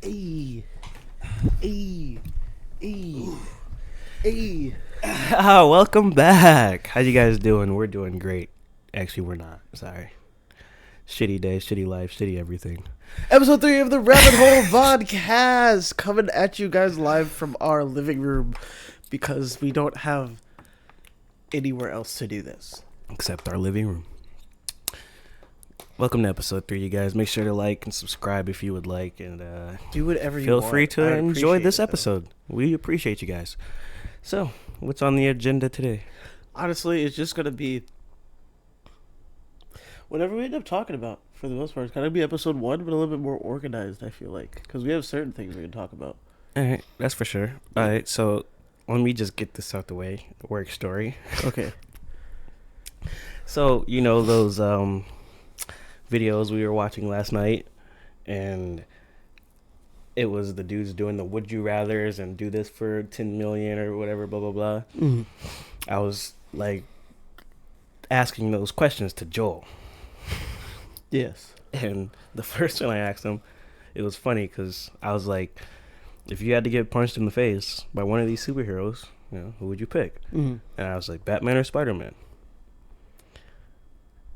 Hey. Welcome back. How you guys doing? We're doing great. Actually, we're not. Sorry. Shitty day, shitty life, shitty everything. Episode 3 of the Rabbit Hole Vodcast, coming at you guys live from our living room because we don't have anywhere else to do this. Except our living room. Welcome to episode 3, you guys. Make sure to like and subscribe if you would like, and do whatever you want. Feel free to enjoy this episode. We appreciate you guys. So, what's on the agenda today? Honestly, it's just going to be whatever we end up talking about, for the most part. It's going to be episode 1, but a little bit more organized, I feel like, because we have certain things we can talk about. All right, that's for sure. All right, so let me just get this out the way. Work story. Okay. So, you know those videos we were watching last night, and it was the dudes doing the would you rathers and do this for 10 million or whatever, blah blah blah. Mm-hmm. I was like asking those questions to Joel. Yes. And the first one I asked him, it was funny because I was like, if you had to get punched in the face by one of these superheroes, you know, who would you pick? Mm-hmm. And I was like, Batman or Spider-Man?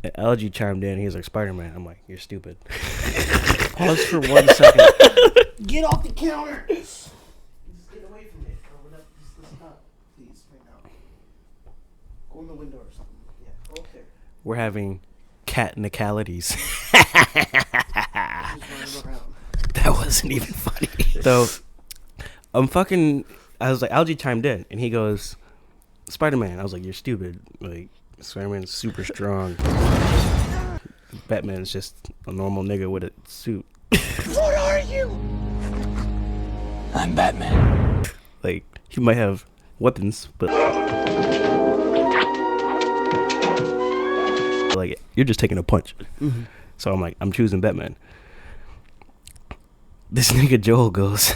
And LG chimed in. He was like, Spider-Man. I'm like, you're stupid. Pause for 1 second. Get off the counter. Just get away from it. Let's not, please, right now. Go in the window or something. Yeah, go up there. We're having cat-nicalities. That wasn't even funny. So, I was like, LG chimed in. And he goes, Spider-Man. I was like, you're stupid. Like, Spider-Man's super strong. Batman's just a normal nigga with a suit. What are you? I'm Batman. Like, he might have weapons, but like, you're just taking a punch. Mm-hmm. So I'm like, I'm choosing Batman. This nigga Joel goes,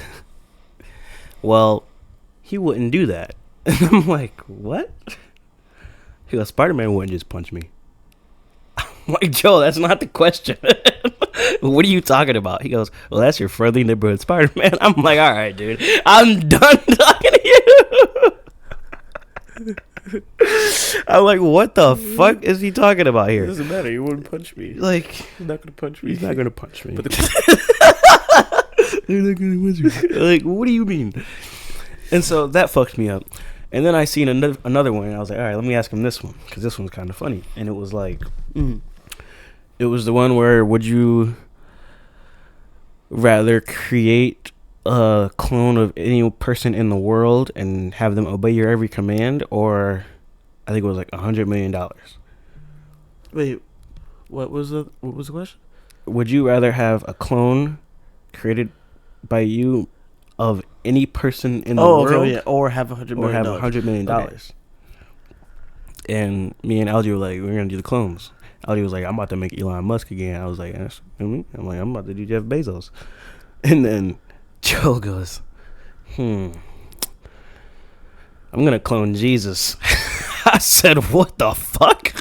well, he wouldn't do that. And I'm like, what? He goes, Spider-Man wouldn't just punch me. I'm like, Joel, that's not the question. What are you talking about? He goes, well, that's your friendly neighborhood Spider-Man. I'm like, all right, dude. I'm done talking to you. I'm like, what the fuck is he talking about here? It doesn't matter. He wouldn't punch me. Like, he's not going to punch me. He's not going to punch me. But They're not going to punch me. Like, what do you mean? And so that fucked me up. And then I seen another one, and I was like, all right, let me ask him this one, because this one's kind of funny. And it was like, it was the one where, would you rather create a clone of any person in the world and have them obey your every command, or I think it was like $100 million? Wait, what was the question? Would you rather have a clone created by you of any person in the world, okay, yeah. or have $100 million. Okay. And me and LG were like, we're gonna do the clones. LG was like, I'm about to make Elon Musk again. I was like, I'm about to do Jeff Bezos. And then Joe goes, I'm gonna clone Jesus. I said, what the fuck?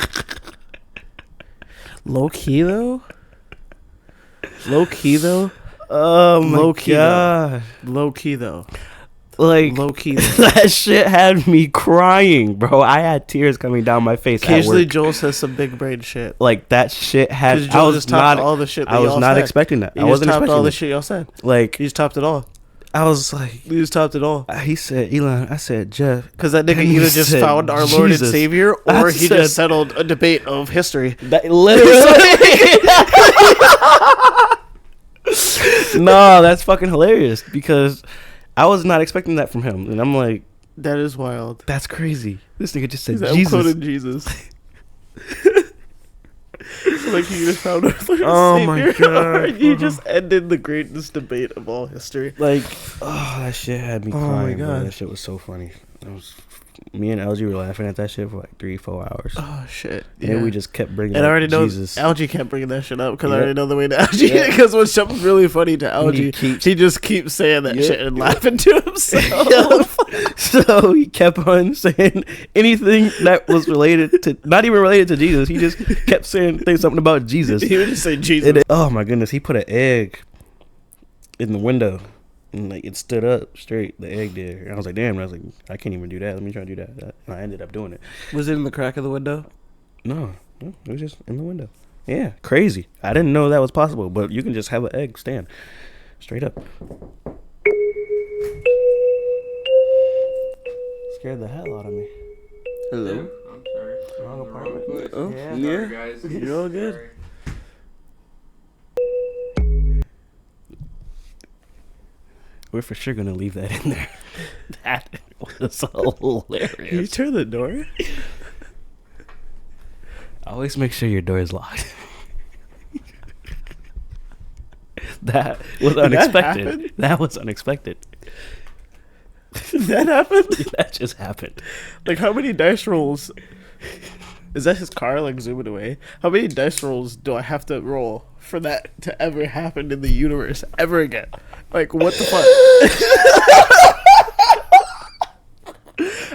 Low key though. Oh my god. Low key though. Like, low key. That shit had me crying, bro. I had tears coming down my face. Occasionally, Joel says some big brain shit. Like, that shit had. I was not all the shit. I was not expecting that. I wasn't expecting all the shit y'all said. Like, he just topped it all. I was like, he just topped it all. He said Elon. I said Jeff, because that nigga either just found our Lord and Savior, or he just settled a debate of history. That literally. No, that's fucking hilarious, because I was not expecting that from him, and I'm like, that is wild. That's crazy. This nigga just said Jesus. I'm quoting Jesus. Like, he just found our Lord and Savior. My god! You just ended the greatest debate of all history. Like, that shit had me crying. My god, bro. That shit was so funny. Me and LG were laughing at that shit for like 3-4 hours. Oh shit! And then we just kept bringing. And I already know Jesus. LG kept bringing that shit up, because I already know the way to LG. Because when something's really funny to LG, he just keeps saying that shit and laughing to himself. So he kept on saying anything that was related to, not even related to Jesus. He just kept saying something about Jesus. He would just say Jesus. Oh my goodness, he put an egg in the window, and like it stood up straight. The egg did, and I was like, damn. And I was like, I can't even do that. Let me try to do that. And I ended up doing it. Was it in the crack of the window? No, it was just in the window. Yeah, crazy. I didn't know that was possible, but you can just have an egg stand straight up. Scared the hell out of me. Hello. Yeah, I'm sorry. Wrong I'm in the apartment. wrong place. Oh, Yeah. yeah. Sorry, guys. You're all good. Sorry. We're for sure gonna leave that in there. That was hilarious. You turn the door? Always make sure your door is locked. That was unexpected. happened? That was unexpected. That happened? That just happened. Like, how many dice rolls? Is that his car, like, zooming away? How many dice rolls do I have to roll for that to ever happen in the universe ever again? Like, what the fuck?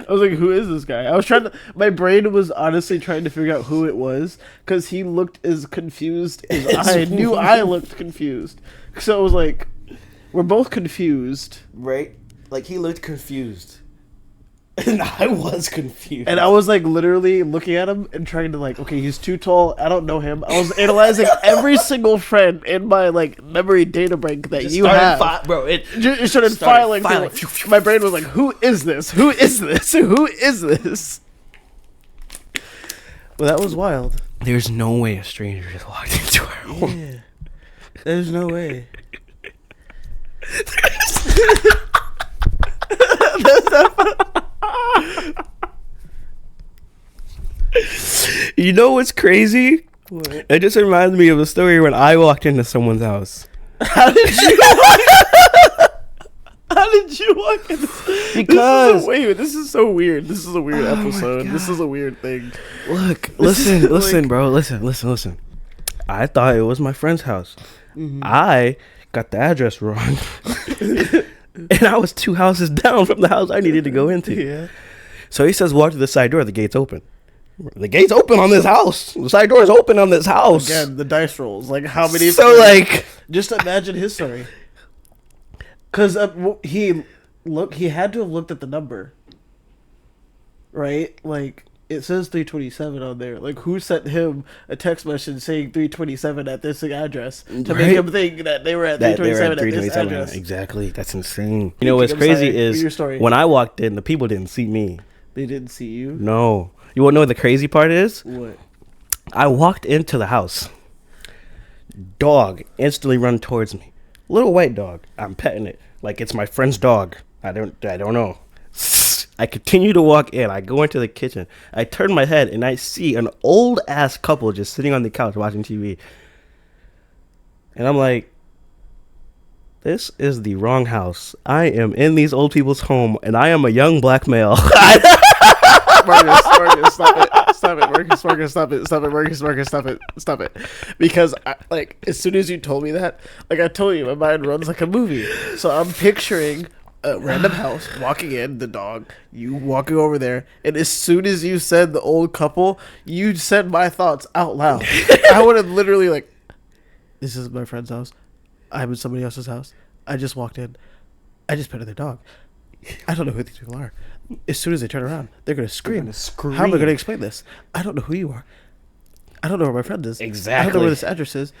I was like, who is this guy? I was trying to... My brain was honestly trying to figure out who it was, because he looked as confused as I knew I looked confused. So it was like, we're both confused. Right? Like, he looked confused. And I was confused. And I was like literally looking at him and trying to like, okay, he's too tall. I don't know him. I was analyzing every single friend in my like memory data bank that you have. Bro, it It started filing. My brain was like, who is this? Who is this? Who is this? Well, that was wild. there's no way a stranger just walked into our home. Yeah. There's no way. You know what's crazy? What? It just reminds me of a story when I walked into someone's house. How did you? How did you walk in? Because- This is so weird. This is a weird Oh my episode. This God. is a weird thing. Look, This is listen, like- bro. Listen. I thought it was my friend's house. Mm-hmm. I got the address wrong. And I was 2 houses down from the house I needed to go into. Yeah. So he says, walk to the side door. The gate's open. The gate's open on this house. The side door is open on this house. Again, the dice rolls. Like how many? So, like... just imagine his story. Because he had to have looked at the number, right? Like it says 327 on there. Like who sent him a text message saying 327 at this address to Right. make him think that they were at That they were 327 at at this 327. address? Exactly. That's insane. You know what's I'm crazy sorry. is Your story. when I walked in, the people didn't see me. They didn't see you. No. You want to know what the crazy part is? What? I walked into the house. Dog instantly run towards me. Little white dog. I'm petting it like it's my friend's dog. I don't know. I continue to walk in. I go into the kitchen. I turn my head and I see an old ass couple just sitting on the couch watching TV. And I'm like, this is the wrong house. I am in these old people's home and I am a young black male. Marcus, stop it. Stop it, Marcus, stop it. Stop it, Marcus, stop it. Because, like, as soon as you told me that, like I told you, my mind runs like a movie. So I'm picturing a random house, walking in, the dog, you walking over there, and as soon as you said the old couple, you said my thoughts out loud. I would have literally, like, this is my friend's house. I'm in somebody else's house. I just walked in. I just petted their dog. I don't know who these people are. As soon as they turn around, they're going to scream. How am I going to explain this? I don't know who you are. I don't know where my friend is. I don't know Exactly. where this address is.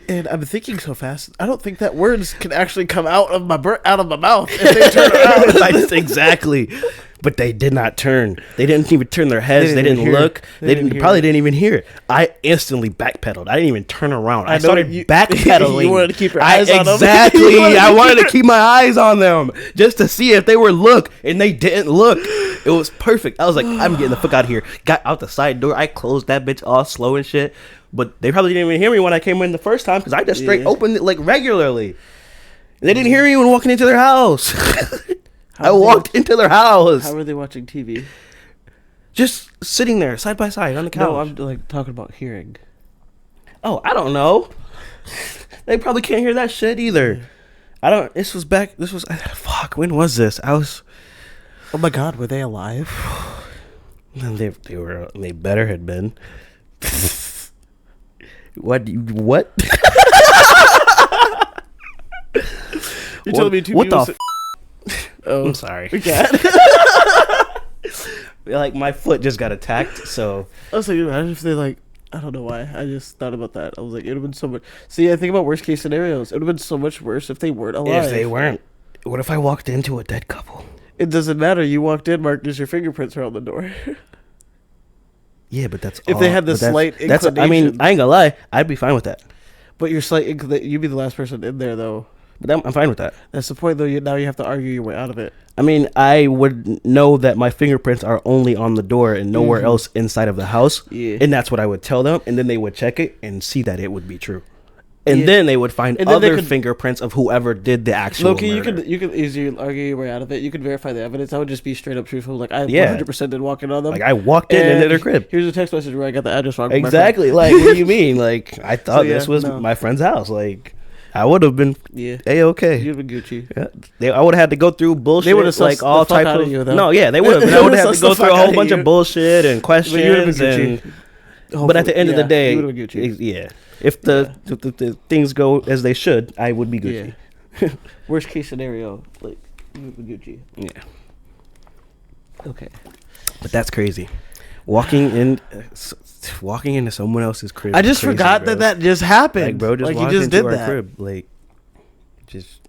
And I'm thinking so fast. I don't think that words can actually come out of my mouth if they turn around. Like, exactly. But they did not turn. They didn't even turn their heads. They didn't didn't hear it. look. They They didn't hear probably it. didn't even hear it. I instantly backpedaled. I didn't even turn around. I know started you- backpedaling. you wanted to keep your eyes on them. Exactly. I wanted to keep my eyes on them just to see if they were look, and they didn't look. It was perfect. I was like, I'm getting the fuck out of here. Got out the side door. I closed that bitch all slow and shit. But they probably didn't even hear me when I came in the first time because I just straight Yeah. opened it like regularly. They didn't hear me when walking into their house. I walked into their house. How are they watching TV? Just sitting there side by side on the couch. No, I'm like talking about hearing. Oh, I don't know. They probably can't hear that shit either. I don't. This was fuck. When was this? I was. Oh my God, were they alive? They better had been. What? You're telling me two what people... I'm sorry. Cat? Like, my foot just got attacked, so... I was like, imagine if they, like... I don't know why. I just thought about that. I was like, it would have been so much... See, I think about worst case scenarios. It would have been so much worse if they weren't alive. If they weren't. What if I walked into a dead couple? It doesn't matter. You walked in, Mark, because your fingerprints are on the door. Yeah, but that's if all, they had the slight inclination. I mean, I ain't gonna lie. I'd be fine with that. But your slight you'd be the last person in there, though. But I'm fine with that. That's the point, though. Now you have to argue your way out of it. I mean, I would know that my fingerprints are only on the door and nowhere else inside of the house. Yeah. And that's what I would tell them. And then they would check it and see that it would be true. And Yeah. then they would find And then other fingerprints of whoever did the actual Loki, murder. you could easily argue your way out of it. You could verify the evidence. I would just be straight up truthful. Like, I Yeah. 100% did walk in on them. Like, I walked in into their crib. Here's a text message where I got the address wrong. from my Exactly. Like, what do you mean? Like, I thought So, yeah, this was no. my friend's house. Like, I would have been friend. Yeah. A-okay. You'd have been Gucci. Yeah. I would have had to go through bullshit. They would've sussed like all the fuck type out of of you, though. no, yeah, they would have. They I would would've have sussed to go the through fuck a out whole of bunch you. of bullshit and But you would have questions, been Gucci. but at the end of the day, you would have been Gucci. yeah, if the things go as they should, I would be Gucci. Yeah. Worst case scenario, like, you would be Gucci. Yeah, Okay. but that's crazy. Walking into someone else's crib. I is just crazy, forgot bro. that just happened. Like, bro, just like, walked you just into did our that. crib, like, just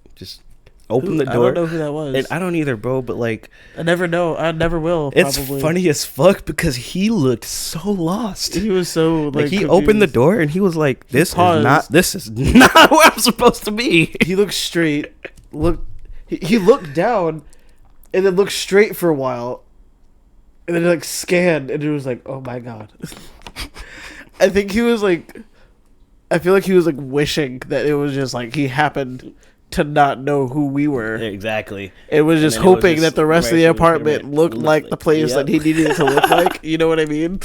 open the I door. don't know who that was. And I don't either, bro. But like, I never know. I never will. it's Probably. funny as fuck because he looked so lost. He was so Like, he opened the confused. door and he was like, "This is paused. not. This is not where I'm supposed to be." He looked straight. He looked down, and then looked straight for a while, and then like scanned, and it was like, oh my god. I think he was like, I feel like he was like wishing that it was just like he happened to not know who we were. Exactly. It was just then it was hoping just that the rest of the right, apartment right, looked like the place yep. that he needed it to look like. You know what I mean?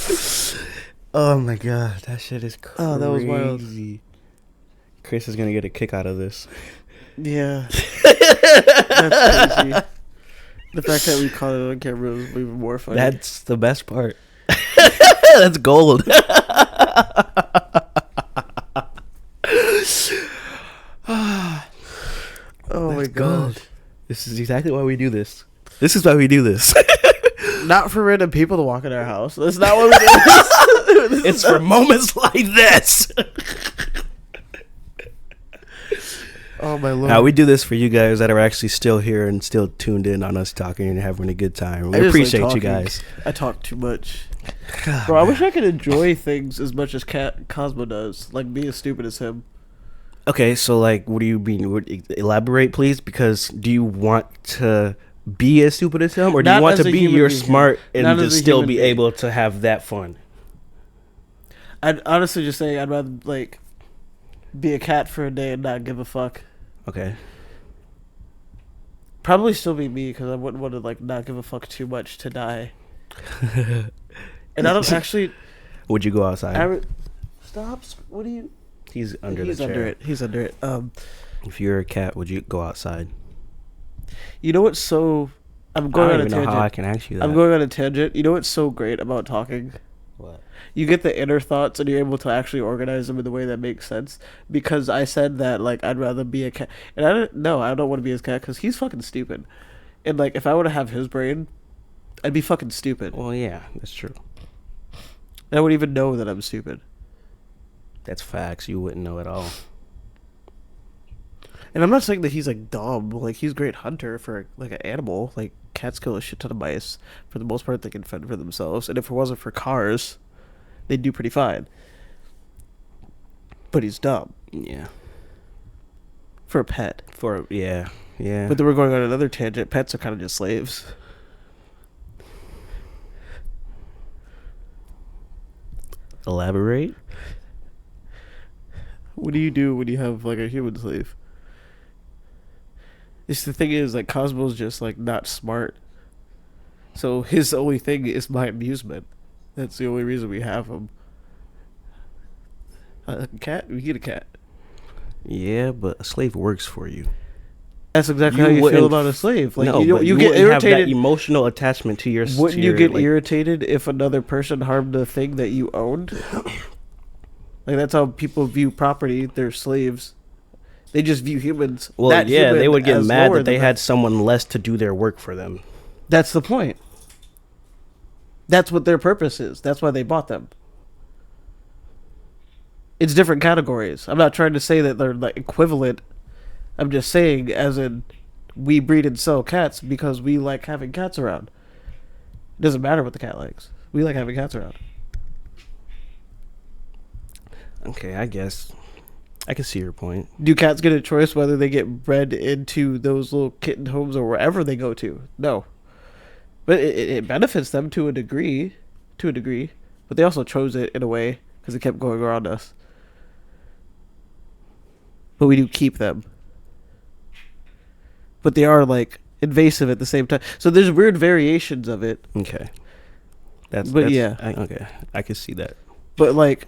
Oh my god, that shit is crazy. Oh, that was wild. Chris is gonna get a kick out of this. Yeah. That's crazy. The fact that we caught it on camera was even more funny. That's the best part. That's gold. Oh my god. This is exactly why we do this. This is why we do this. Not for random people to walk in our house. That's not what we do. It's for moments like this. Oh my lord. Now we do this for you guys that are actually still here and still tuned in on us talking and having a good time. I We just like appreciate you talking. guys. I talk too much. God, Bro, I man. wish I could enjoy things as much as Cosmo does. Like, be as stupid as him. Okay, so like, what do you mean? Elaborate, please. Because do you want to be as stupid as him, or do Not you want as to a be human you're being. smart and Not as just a still human be being. able to have that fun? I'd honestly just say I'd rather, like, be a cat for a day and not give a fuck. Okay. Probably still be me, because I wouldn't want to, like, not give a fuck too much to die. And I don't actually... Would you go outside? Stop. What do you... He's under He's the chair. under it. He's under it. If you're a cat, would you go outside? You know what's so... I'm I going don't on a even know tangent. how I can ask you that. I'm going on a tangent. You know what's so great about talking? What? You get the inner thoughts and you're able to actually organize them in the way that makes sense. Because I said that, like, I'd rather be a cat. And I don't want to be his cat because he's fucking stupid. And, like, if I were to have his brain, I'd be fucking stupid. Well, yeah, that's true. And I wouldn't even know that I'm stupid. That's facts. You wouldn't know at all. And I'm not saying that he's, like, dumb. Like, he's a great hunter for, like, an animal. Like, cats kill a shit ton of mice. For the most part, they can fend for themselves. And if it wasn't for cars, they'd do pretty fine. But he's dumb. Yeah. For a pet. Yeah. But then we're going on another tangent. Pets are kind of just slaves. Elaborate. What do you do when you have, like, a human slave? The thing is, like, Cosmo's just, like, not smart. So his only thing is my amusement. That's the only reason we have him. A cat? We get a cat. Yeah, but a slave works for you. That's exactly You how you feel wouldn't about a slave. Like, no, you but get wouldn't have irritated. that emotional attachment to your. Wouldn't to you your, get like, irritated if another person harmed the thing that you owned? Like, that's how people view property. They're slaves. They just view humans. Well, that yeah, human they would get as mad lower that they than had them. someone less to do their work for them. That's the point. That's what their purpose is. That's why they bought them. It's different categories. I'm not trying to say that they're like equivalent. I'm just saying, as in, we breed and sell cats because we like having cats around. It doesn't matter what the cat likes. We like having cats around. Okay, I guess I can see your point. Do cats get a choice whether they get bred into those little kitten homes or wherever they go to? No. But it benefits them to a degree. But they also chose it in a way because it kept going around us. But we do keep them. But they are like invasive at the same time. So there's weird variations of it. Okay. Okay, I can see that. But like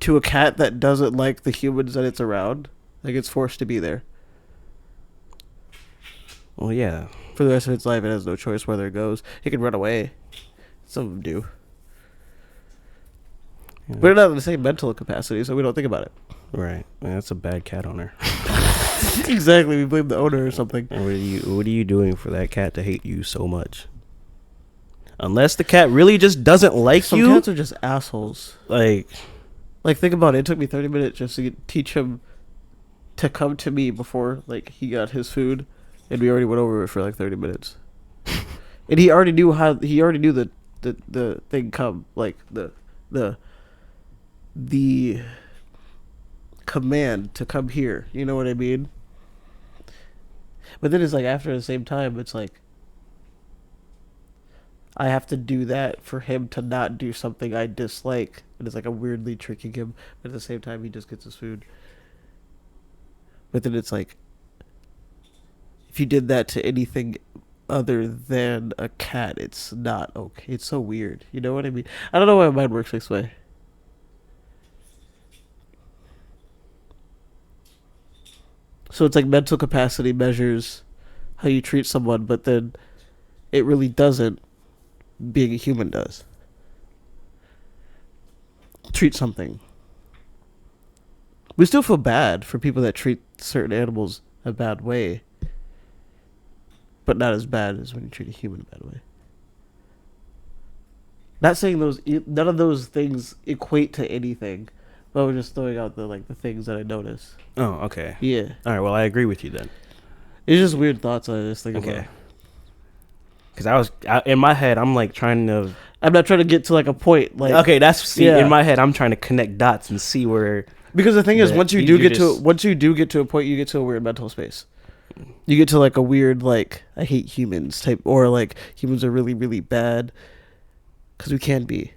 to a cat that doesn't like the humans that it's around, like it's forced to be there. Well, yeah. For the rest of its life, it has no choice whether it goes. It can run away. Some of them do. Yeah. We're not in the same mental capacity, so we don't think about it. Right. Man, that's a bad cat owner. Exactly. We blame the owner or something. What are you doing for that cat to hate you so much? Unless the cat really just doesn't like Some you. cats are just assholes. Like, think about it. It took me 30 minutes just to teach him to come to me before like he got his food, and we already went over it for like 30 minutes. And he already knew the thing come, like the command to come here. You know what I mean? But then it's like after the same time, it's like I have to do that for him to not do something I dislike. And it's like I'm weirdly tricking him, but at the same time he just gets his food. But then it's like if you did that to anything other than a cat, it's not okay. It's so weird. You know what I mean? I don't know why my mind works this way. So it's like mental capacity measures how you treat someone, but then it really doesn't. Being a human does. Treat something. We still feel bad for people that treat certain animals a bad way, but not as bad as when you treat a human a bad way. Not saying none of those things equate to anything, but we're just throwing out the things that I notice. oh, okay. Yeah, All right. Well, I agree with you then. it's just weird thoughts I just think Okay. about. Because in my head, I'm like trying to. I'm not trying to get to like a point. Like Okay, see, yeah. in my head, I'm trying to connect dots and see where. Because the thing is, that once you you do get just- to a point, you get to a weird mental space. You get to like a weird like I hate humans type, or like humans are really really bad. Because we can be.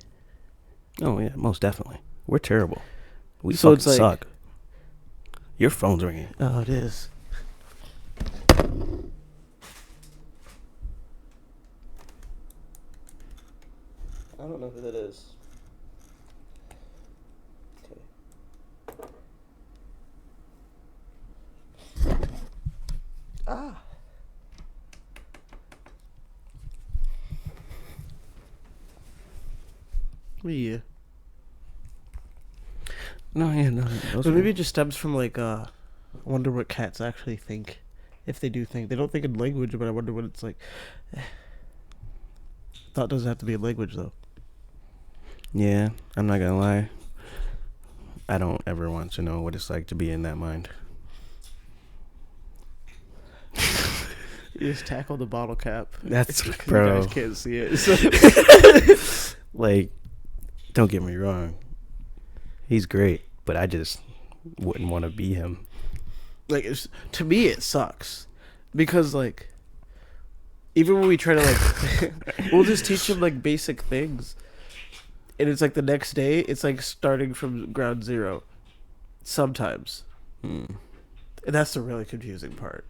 Oh yeah, most definitely. We're terrible. We So fucking it's like- suck. Your phone's ringing. Oh, it is. I don't know who that is. Okay. Ah. Yeah. No, yeah, no. But maybe it just stems from like I wonder what cats actually think. If they do think. They don't think in language, but I wonder what it's like. Thought doesn't have to be in language though. Yeah, I'm not gonna lie. I don't ever want to know what it's like to be in that mind. You just tackle the bottle cap. That's You bro. guys can't see it. So. Like, don't get me wrong. He's great, but I just wouldn't want to be him. Like to me it sucks because like even when we try to like we'll just teach him like basic things and it's like the next day it's like starting from ground zero sometimes. And that's the really confusing part,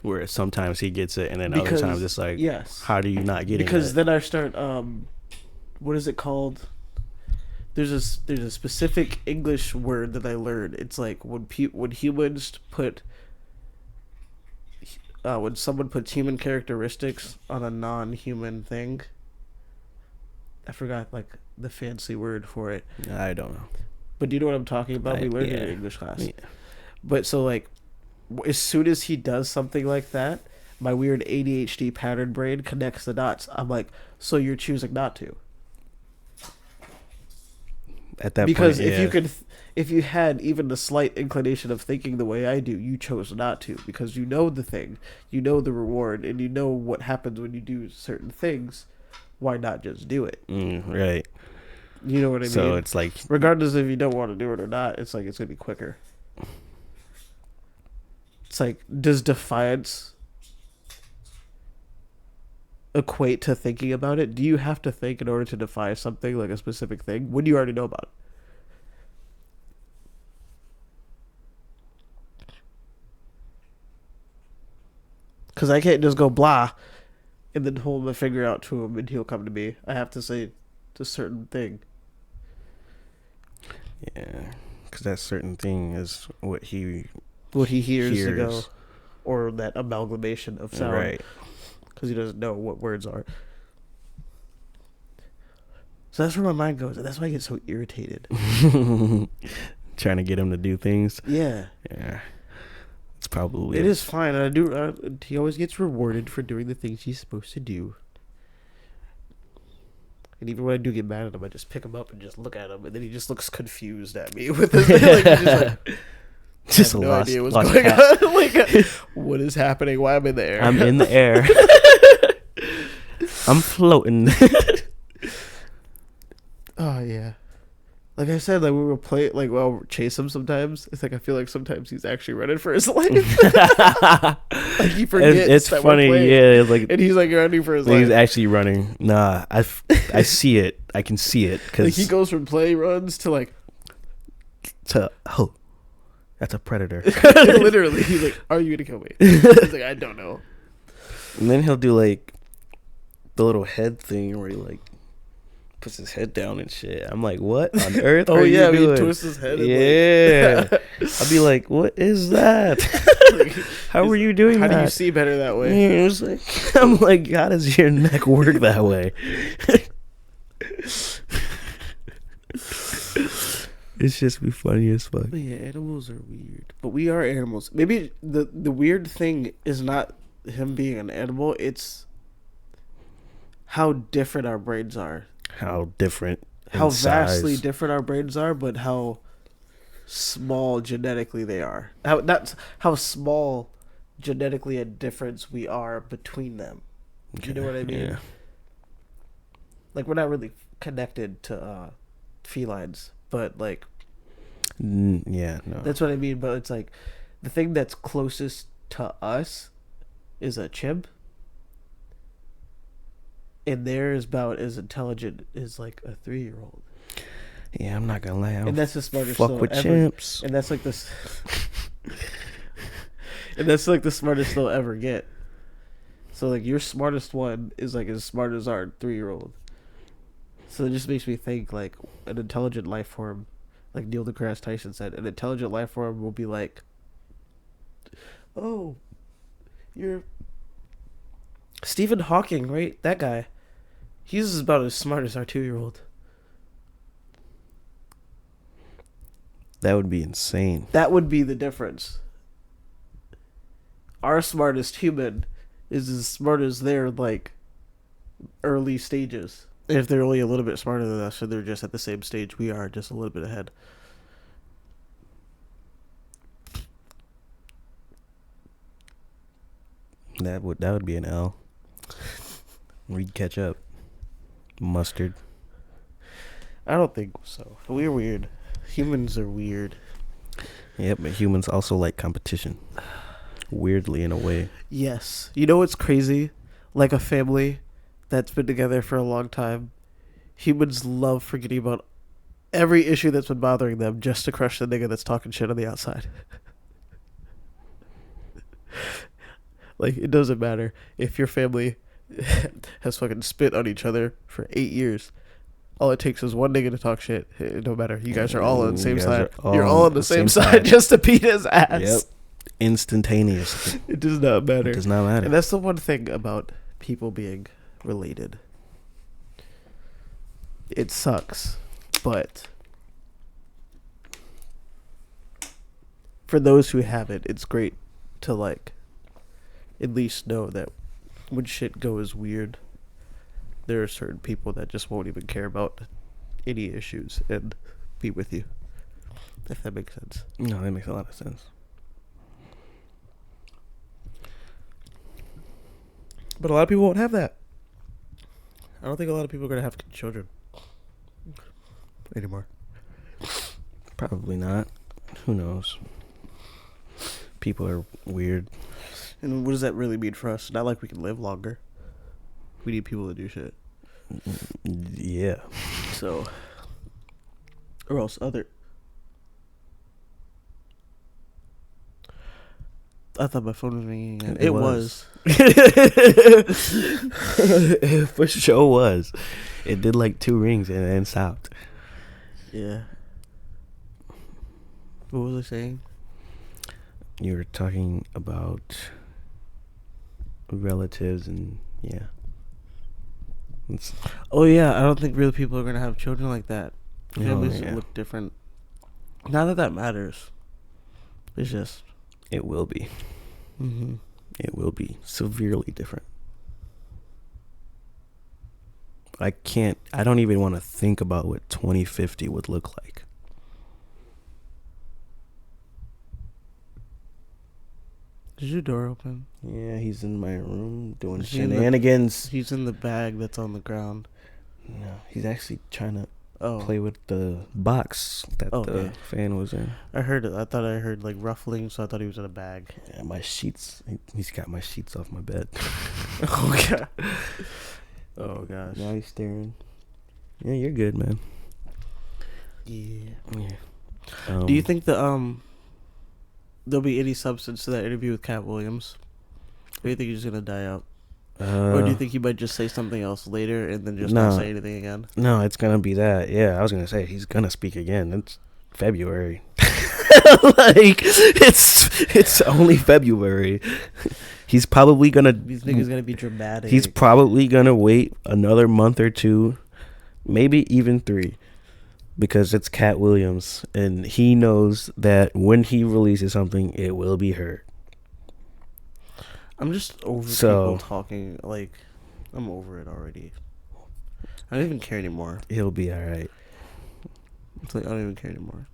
Where sometimes he gets it and then other times it's like, yes, how do you not get it? because then I start what is it called? There's a specific English word that I learned. It's like when humans put when someone puts human characteristics on a non-human thing. I forgot like the fancy word for it. I don't know. But do you know what I'm talking about? We learned it in English class. Yeah. But so like as soon as he does something like that, my weird ADHD pattern brain connects the dots. I'm like, so you're choosing not to. At that Because point, if you had even the slight inclination of thinking the way I do, you chose not to because you know the thing, you know the reward, and you know what happens when you do certain things. Why not just do it? Right. You know what I mean? So it's like, regardless if you don't want to do it or not, it's like it's gonna be quicker. It's like, does defiance equate to thinking about it? Do you have to think in order to defy something, like a specific thing, when you already know about it? Because I can't just go blah and then hold my finger out to him and he'll come to me. I have to say a certain thing. yeah, because that certain thing is what he hears to go, or that amalgamation of sound, right? Because he doesn't know what words are. So that's where my mind goes, and that's why I get so irritated. Trying to get him to do things. Yeah, it's probably it is fine. He always gets rewarded for doing the things he's supposed to do. And even when I do get mad at him, I just pick him up and just look at him, and then he just looks confused at me with his like, he's just like, just I have no lost, idea what's lost going cat. on. Like, what is happening? Why am I in the air? I'm in the air. I'm floating. Oh yeah, like I said, like we will play, like we'll chase him sometimes. It's like I feel like sometimes he's actually running for his life. Like he forgets. It's that funny, we're playing, yeah. It's like, and he's like running for his he's life. actually running. Nah, I see it. I can see it Like because he goes from play runs to like that's a predator. literally. He's like, "Are you gonna kill me?" He's like, "I don't know." And then he'll do like the little head thing where he like puts his head down and shit. I'm like, what on earth? Oh are yeah, you he doing? twists his head. Yeah, And I'll be like, what is that? like, How were you doing how that? do you see better that way? Yeah, it was like, I'm like, how does your neck work that way? It's just be funny as fuck. But yeah, animals are weird. But we are animals. Maybe the weird thing is not him being an animal, it's how different our brains are. How different. How vastly different our brains are, but how small genetically they are. How small genetically a difference we are between them. You know what I mean? Yeah. Like we're not really connected to felines, but like Yeah, no. that's what I mean. But it's like the thing that's closest to us is a chimp, and they're about as intelligent as like a 3-year-old. Yeah, I'm not gonna lie. And that's the smartest fuck they'll with ever. chimps. And that's like this. And that's like the smartest they'll ever get. So like your smartest one is like as smart as our 3-year-old. So it just makes me think like an intelligent life form, like Neil deGrasse Tyson said, an intelligent life form will be like, oh, you're Stephen Hawking, right? That guy. He's about as smart as our 2-year-old. That would be insane. That would be the difference. Our smartest human is as smart as their like early stages. If they're only a little bit smarter than us, so they're just at the same stage we are, just a little bit ahead. That would be an L. We'd catch up. Mustard. I don't think so. We're weird. Humans are weird. Yep, but humans also like competition. Weirdly, in a way. Yes. You know what's crazy? Like a family that's been together for a long time, humans love forgetting about every issue that's been bothering them just to crush the nigga that's talking shit on the outside. Like, it doesn't matter if your family has fucking spit on each other for 8 years. All it takes is one nigga to talk shit. It don't matter. You guys are all on the same side. You're all on the same side just to beat his ass. Yep. Instantaneous. It does not matter. It does not matter. And that's the one thing about people being related. It sucks, but for those who have it, it's great to like at least know that when shit goes weird, there are certain people that just won't even care about any issues and be with you. If that makes sense. No, that makes a lot of sense. But a lot of people won't have that. I don't think a lot of people are gonna have children anymore. Probably not. Who knows? People are weird. And what does that really mean for us? Not like we can live longer. We need people to do shit. Yeah. So, or else other. I thought my phone was ringing again. It was. It for sure was. It did like 2 rings and then stopped. Yeah. What was I saying? You were talking about relatives and yeah. Oh yeah, I don't think real people are gonna have children like that. Families look different. Not that matters. It's just it will be. Mm-hmm. It will be severely different. I don't even want to think about what 2050 would look like. Is your door open? Yeah, he's in my room doing shenanigans. He's in the bag that's on the ground. No, he's actually trying to Oh. play with the box that the fan was in. I heard it. I thought I heard like ruffling, so I thought he was in a bag. Yeah, my sheets. He's got my sheets off my bed. Oh god. Oh gosh. Now he's staring. Yeah, you're good, man. Yeah. Yeah. Do you think there'll be any substance to that interview with Cat Williams? Or do you think he's just gonna die out? Or do you think he might just say something else later and then just not say anything again? No, it's gonna be that. Yeah, I was gonna say he's gonna speak again. It's February. Like it's only February. He's probably gonna. These niggas gonna be dramatic. He's probably gonna wait another month or 2, maybe even 3, because it's Cat Williams, and he knows that when he releases something, it will be heard. I'm just over people talking. Like, I'm over it already. I don't even care anymore. He'll be all right. It's like I don't even care anymore.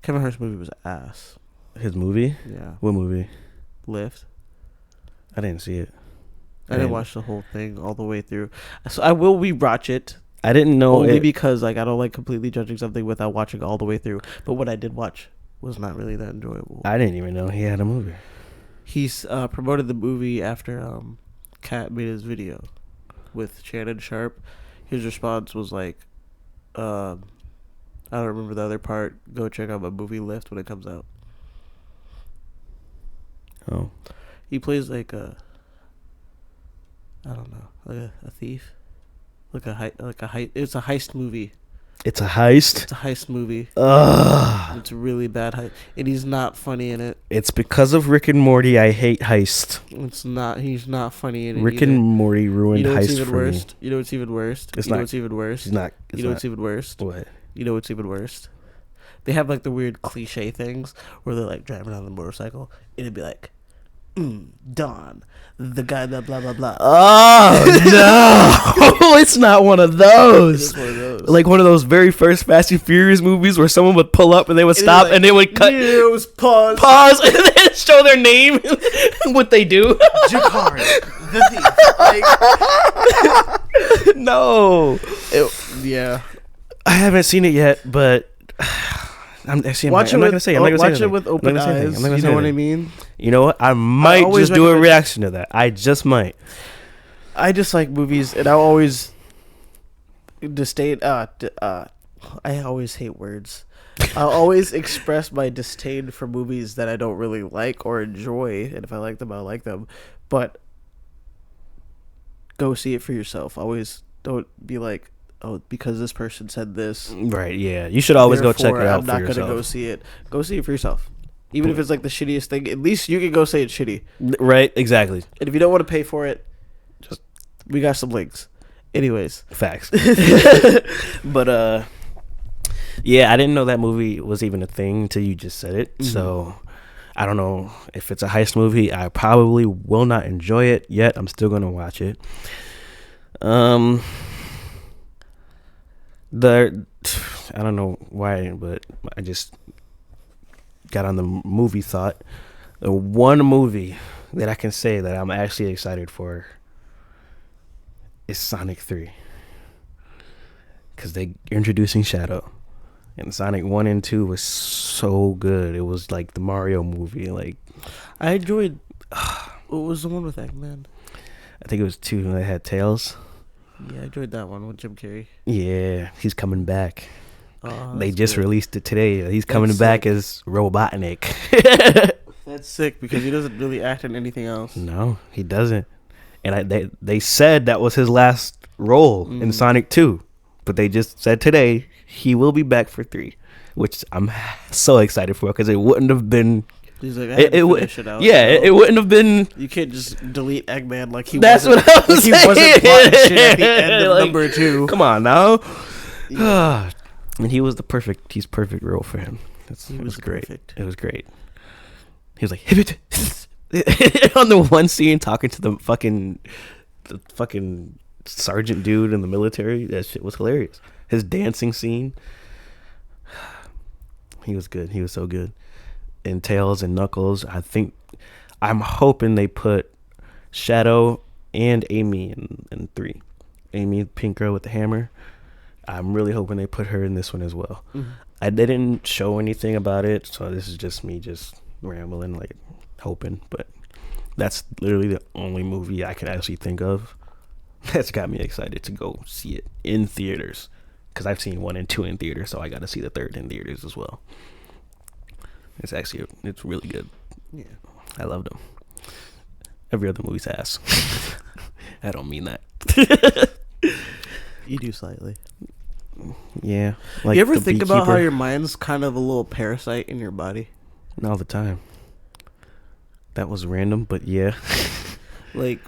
Kevin Hart's movie was ass. His movie? Yeah. What movie? Lift. I didn't see it. I didn't watch the whole thing all the way through. So I will rewatch it. I didn't know only because like I don't like completely judging something without watching all the way through. But what I did watch was not really that enjoyable. I didn't even know he had a movie. He's promoted the movie after Cat made his video with Shannon Sharp. His response was like, I don't remember the other part. Go check out my movie Lift when it comes out. Oh. He plays like I don't know, like a thief, it's a heist movie. It's a heist. It's a heist movie. Ugh. It's a really bad heist, and he's not funny in it. It's because of Rick and Morty. I hate heist. It's not. He's not funny in it. Rick and Morty ruined heist for me. You know what's even worse? It's you know not. what's even worse? It's not. You know what's even worse? What? You know what's even worse? They have like the weird cliche things where they're like driving on the motorcycle, and it'd be like, Don, the guy that blah blah blah. Oh no! It's not one of those. It is one of those. Like one of those very first Fast and Furious movies where someone would pull up and they would stop like, and they would cut. It was pause, and then show their name, what they do. Jakar, the thief. Like, no. Yeah. I haven't seen it yet, but I'm not gonna say. Watch it with open eyes. You know what I mean? You know what? I might just do a reaction to that. I just might. I just like movies, and I always disdain. I always hate words. I always express my disdain for movies that I don't really like or enjoy, and if I like them, I like them. But go see it for yourself. Always don't be like, oh, because this person said this. Right, yeah. You should always go check it out for yourself. I'm not going to go see it. Go see it for yourself. Even if it's like the shittiest thing, at least you can go say it's shitty. Right, exactly. And if you don't want to pay for it, just we got some links. Anyways. Facts. But, yeah, I didn't know that movie was even a thing until you just said it. Mm-hmm. So I don't know if it's a heist movie. I probably will not enjoy it yet. I'm still gonna watch it. The I don't know why, but I just got on the movie thought. The one movie that I can say that I'm actually excited for is Sonic 3. Because they're introducing Shadow. And Sonic 1 and 2 was so good. It was like the Mario movie. Like, I enjoyed. What was the one with Eggman? I think it was 2 that had Tails. Yeah, I enjoyed that one with Jim Carrey. Yeah, he's coming back. Oh, They just good. released it today. He's coming That's back sick. as Robotnik. That's sick because he doesn't really act in anything else. No, he doesn't. And they said that was his last role in Sonic 2. But they just said today he will be back for 3. Which I'm so excited for because it wouldn't have been... He's like, I had to finish it out. Yeah, it wouldn't have been... You can't just delete Eggman like he That's wasn't, what I was like he wasn't saying. plotting shit at the end of Like, number 2. Come on now. Yeah. And he was he's perfect role for him. It was great. Perfect. It was great. He was like, "Hit it." On the one scene talking to the fucking sergeant dude in the military. That shit was hilarious. His dancing scene. He was good. He was so good. And Tails and Knuckles. I'm hoping they put Shadow and Amy in 3. Amy, pink girl with the hammer. I'm really hoping they put her in this one as well. Mm-hmm. I didn't show anything about it, so this is just me just rambling, like hoping. But that's literally the only movie I can actually think of that's got me excited to go see it in theaters. Because I've seen 1 and 2 in theaters, so I got to see the 3rd in theaters as well. It's really good. Yeah, I love them. Every other movie's ass. I don't mean that. you do slightly. Yeah. Like, you ever think about how Beekeeper? your mind's kind of a little parasite in your body? All the time. That was random, but yeah. Like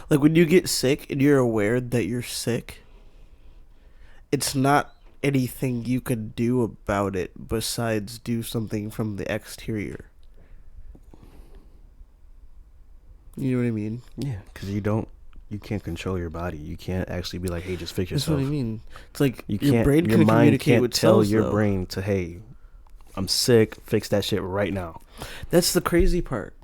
when you get sick and you're aware that you're sick, it's not anything you can do about it besides do something from the exterior. You know what I mean? Yeah, because you can't control your body. You can't actually be like, hey, just fix That's yourself. what I mean. It's like Your brain can mind communicate can't with tell cells, your though. brain to, hey, I'm sick, fix that shit right now. That's the crazy part.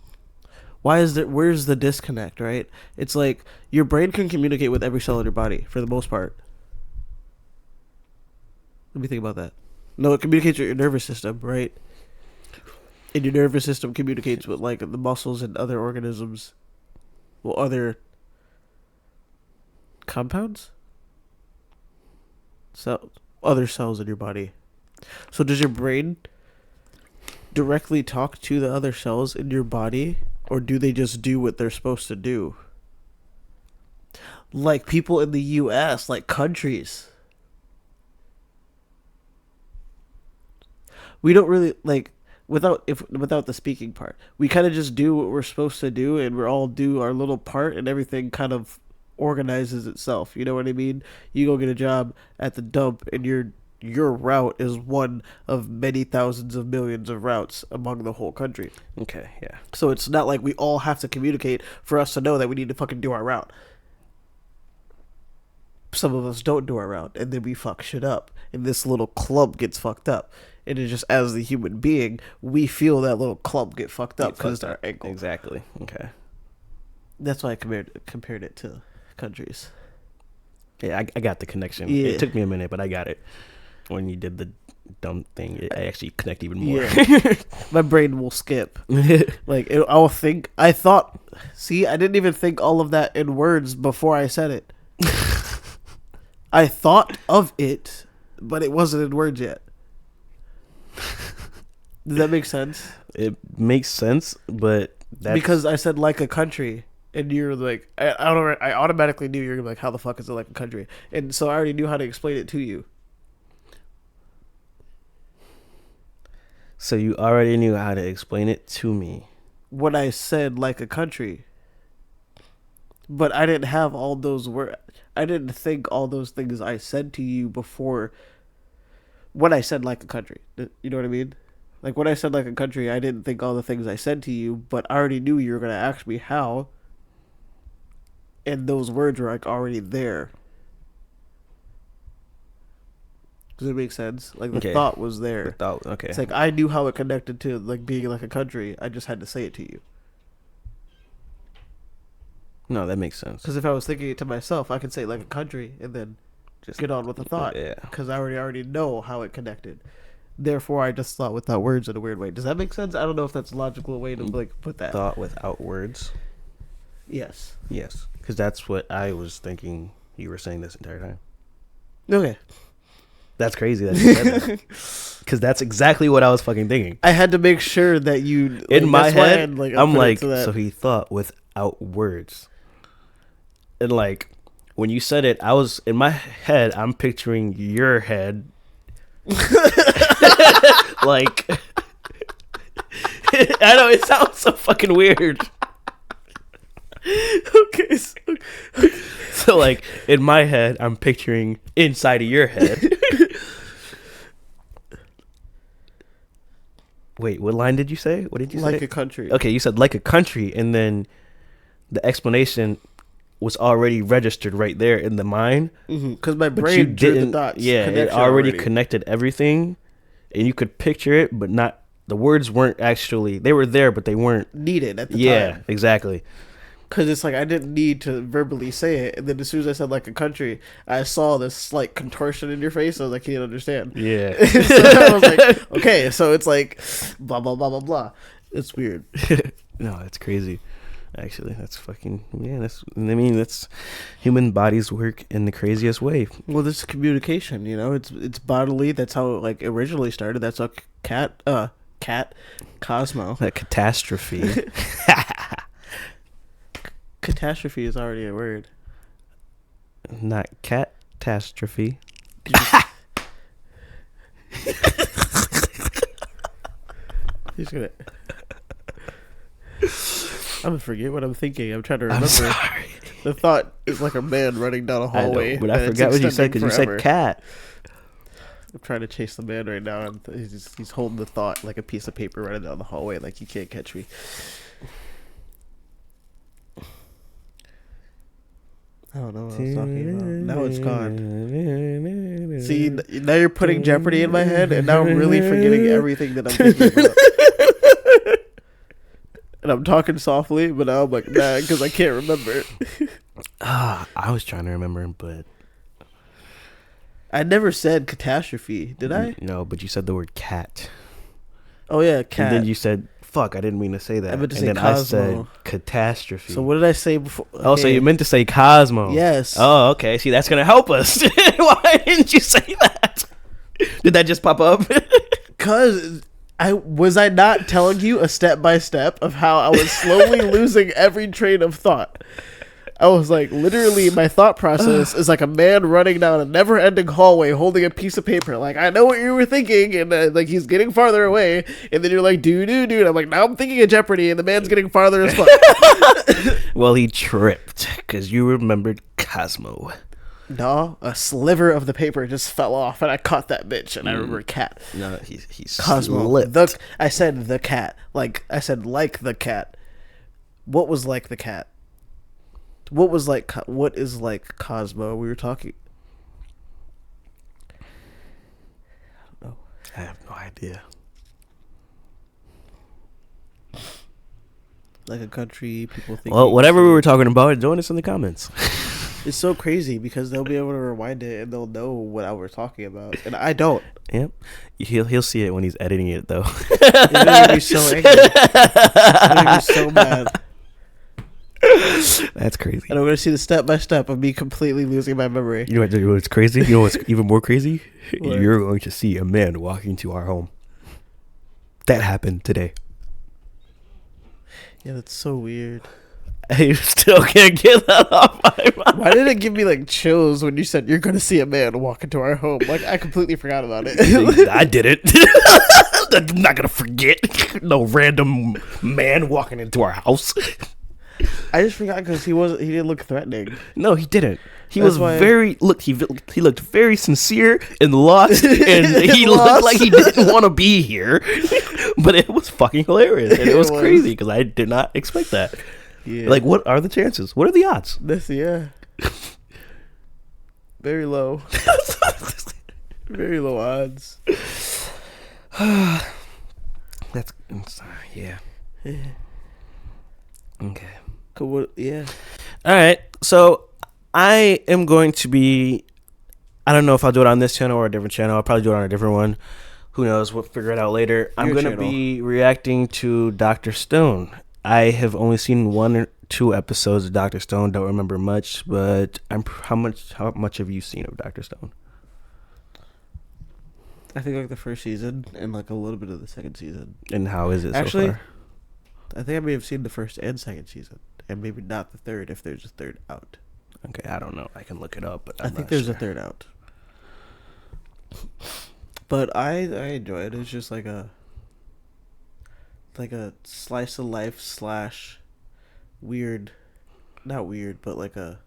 Where's the disconnect, right? It's like your brain can communicate with every cell in your body for the most part. Let me think about that. No, it communicates with your nervous system, right? And your nervous system communicates with like the muscles and other organisms. Well, other compounds? Other cells in your body. So does your brain directly talk to the other cells in your body, or do they just do what they're supposed to do? Like people in the US, like countries. We don't really like without the speaking part. We kind of just do what we're supposed to do, and we all do our little part, and everything kind of organizes itself. You know what I mean? You go get a job at the dump, and your route is one of many thousands of millions of routes among the whole country. Okay, yeah. So it's not like we all have to communicate for us to know that we need to fucking do our route. Some of us don't do our route, and then we fuck shit up, and this little clump gets fucked up. And it's just, as the human being, we feel that little clump get fucked up because it's our ankle. Exactly. Okay. That's why I compared it to countries. Yeah, I got the connection. Yeah. It took me a minute, but I got it. When you did the dumb thing, I actually connect even more. Yeah. My brain will skip. Like, I'll think. I didn't even think all of that in words before I said it. I thought of it, but it wasn't in words yet. Does that make sense? It makes sense, but that's... Because I said like a country, and you're like, I automatically knew you're like, how the fuck is it like a country? And so I already knew how to explain it to you. So you already knew how to explain it to me. When I said like a country, But I didn't have all those words. I didn't think all those things I said to you before when I said like a country. You know what I mean? Like when I said like a country, I didn't think all the things I said to you, but I already knew you were going to ask me how. And those words were like already there. Does it make sense? Like the thought was there. The thought, okay. It's like I knew how it connected to like being like a country. I just had to say it to you. No, that makes sense. Because if I was thinking it to myself, I could say like a country and then just get on with the thought. Yeah. Because I already know how it connected. Therefore, I just thought without words in a weird way. Does that make sense? I don't know if that's a logical way to like put that. Thought without words. Yes. Yes, because that's what I was thinking. You were saying this entire time. Okay. That's crazy that you said that. Because that's exactly what I was fucking thinking. I had to make sure that you. Like, in my head, I'm like, so he thought without words. And like, when you said it, I was in my head. I'm picturing your head, like. I know it sounds so fucking weird. Okay. So like in my head, I'm picturing inside of your head. Wait, what line did you say? What did you say? Like a country. Okay, you said like a country, and then the explanation was already registered right there in the mind. Because my brain drew the dots. Yeah, it already connected everything, and you could picture it, but not the words weren't actually. They were there, but they weren't needed at the time. Yeah, exactly. Because it's like I didn't need to verbally say it, and then as soon as I said like a country, I saw this slight contortion in your face. I was like, "He didn't understand." Yeah. So I was like, "Okay, so it's like blah blah blah blah blah." It's weird. No, that's crazy. Actually, that's fucking that's human bodies work in the craziest way. Well, this is communication. You know, it's bodily. That's how it like originally started. That's how cat Cosmo. A catastrophe. Catastrophe is already a word. Not catastrophe. He's gonna. I'm gonna forget what I'm thinking. I'm trying to remember. I'm sorry. The thought is like a man running down a hallway. I know, but I forgot what you said because you said cat. I'm trying to chase the man right now, and he's holding the thought like a piece of paper running down the hallway, like you can't catch me. I don't know what I was talking about. Now it's gone. See, now you're putting Jeopardy in my head, and now I'm really forgetting everything that I'm thinking about. And I'm talking softly, but now I'm like, nah, because I can't remember. I was trying to remember, but I never said catastrophe, did I? No, but you said the word cat. Oh yeah, cat. And then you said, fuck, I didn't mean to say that. I meant to and say then Cosmo. I said catastrophe. So what did I say before? Okay. Oh, so you meant to say Cosmo. Yes. Oh, okay. See, that's going to help us. Why didn't you say that? Did that just pop up? Because I not telling you a step by step of how I was slowly losing every train of thought. I was like, literally, my thought process is like a man running down a never-ending hallway holding a piece of paper. Like, I know what you were thinking, and like he's getting farther away, and then you're like, dude. I'm like, now I'm thinking of Jeopardy, and the man's getting farther as fuck. Well, he tripped because you remembered Cosmo. No, a sliver of the paper just fell off, and I caught that bitch, and I remember cat. No, he's Cosmo. slipped. I said the cat. Like, I said like the cat. What was like the cat? What was like? What is like Cosmo? We were talking. I don't know. I have no idea. Like a country, people think. Well, whatever we were talking about, join us in the comments. It's so crazy because they'll be able to rewind it and they'll know what I was talking about, and I don't. Yep, he'll see it when he's editing it though. It's gonna be so angry. It's gonna be so mad. That's crazy. And I'm gonna see the step by step of me completely losing my memory. You know what's crazy? You know what's even more crazy? What? You're going to see a man walking to our home. That happened today. Yeah, that's so weird. I still can't get that off my mind. Why did it give me like chills when you said you're gonna see a man walk into our home? Like I completely forgot about it. I didn't. I'm not gonna forget. No random man walking into our house. I just forgot because he didn't look threatening. No, he didn't. He That's was why- very he looked very sincere and lost, and he Lost. looked like he didn't want to be here. But it was fucking hilarious, and it was It was. crazy because I did not expect that. Yeah. Like, what are the chances? What are the odds? Yeah. Very low. Very low odds. That's yeah. Okay. Cool. Yeah. All right. So I am going to be. I don't know if I'll do it on this channel or a different channel. I'll probably do it on a different one. Who knows? We'll figure it out later. I'm Your going to channel. be reacting to Dr. Stone. I have only seen 1 or 2 episodes of Dr. Stone. Don't remember much, but how much have you seen of Dr. Stone? I think like the first season and like a little bit of the second season. And how is it Actually, so far? I think I may have seen the first and second season, and maybe not the third if there's a third out. Okay, I don't know. I can look it up, but I think there's a third out. But I enjoy it. It's just like a slice of life / weird, not weird, but like a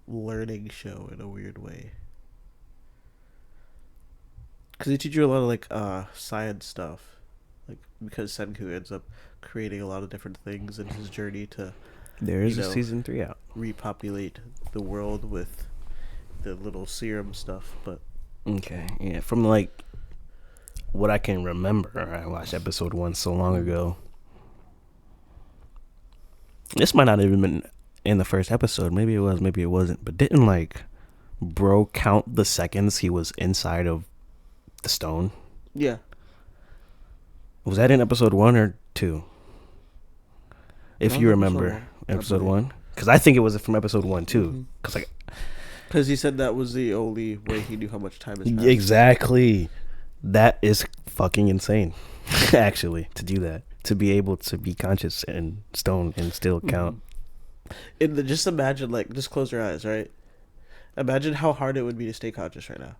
learning show in a weird way. Because they teach you a lot of like science stuff, like because Senku ends up creating a lot of different things in his journey to There is you a know, season 3 out. repopulate the world with the little serum stuff. But Okay, yeah. From like what I can remember, I watched episode 1 so long ago. This might not have even been in the first episode. Maybe it was, maybe it wasn't. But didn't like bro count the seconds he was inside of the stone? yeah, Was that in episode 1 or 2? If That you was remember episode 1, I episode believe. 1, because I think it was from episode 1 too. Mhm. Because like because he said that was the only way he knew how much time has passed. exactly, that is fucking insane. Actually, to do that, to be able to be conscious and stone and still count. And just imagine, like, just close your eyes, right? Imagine how hard it would be to stay conscious right now.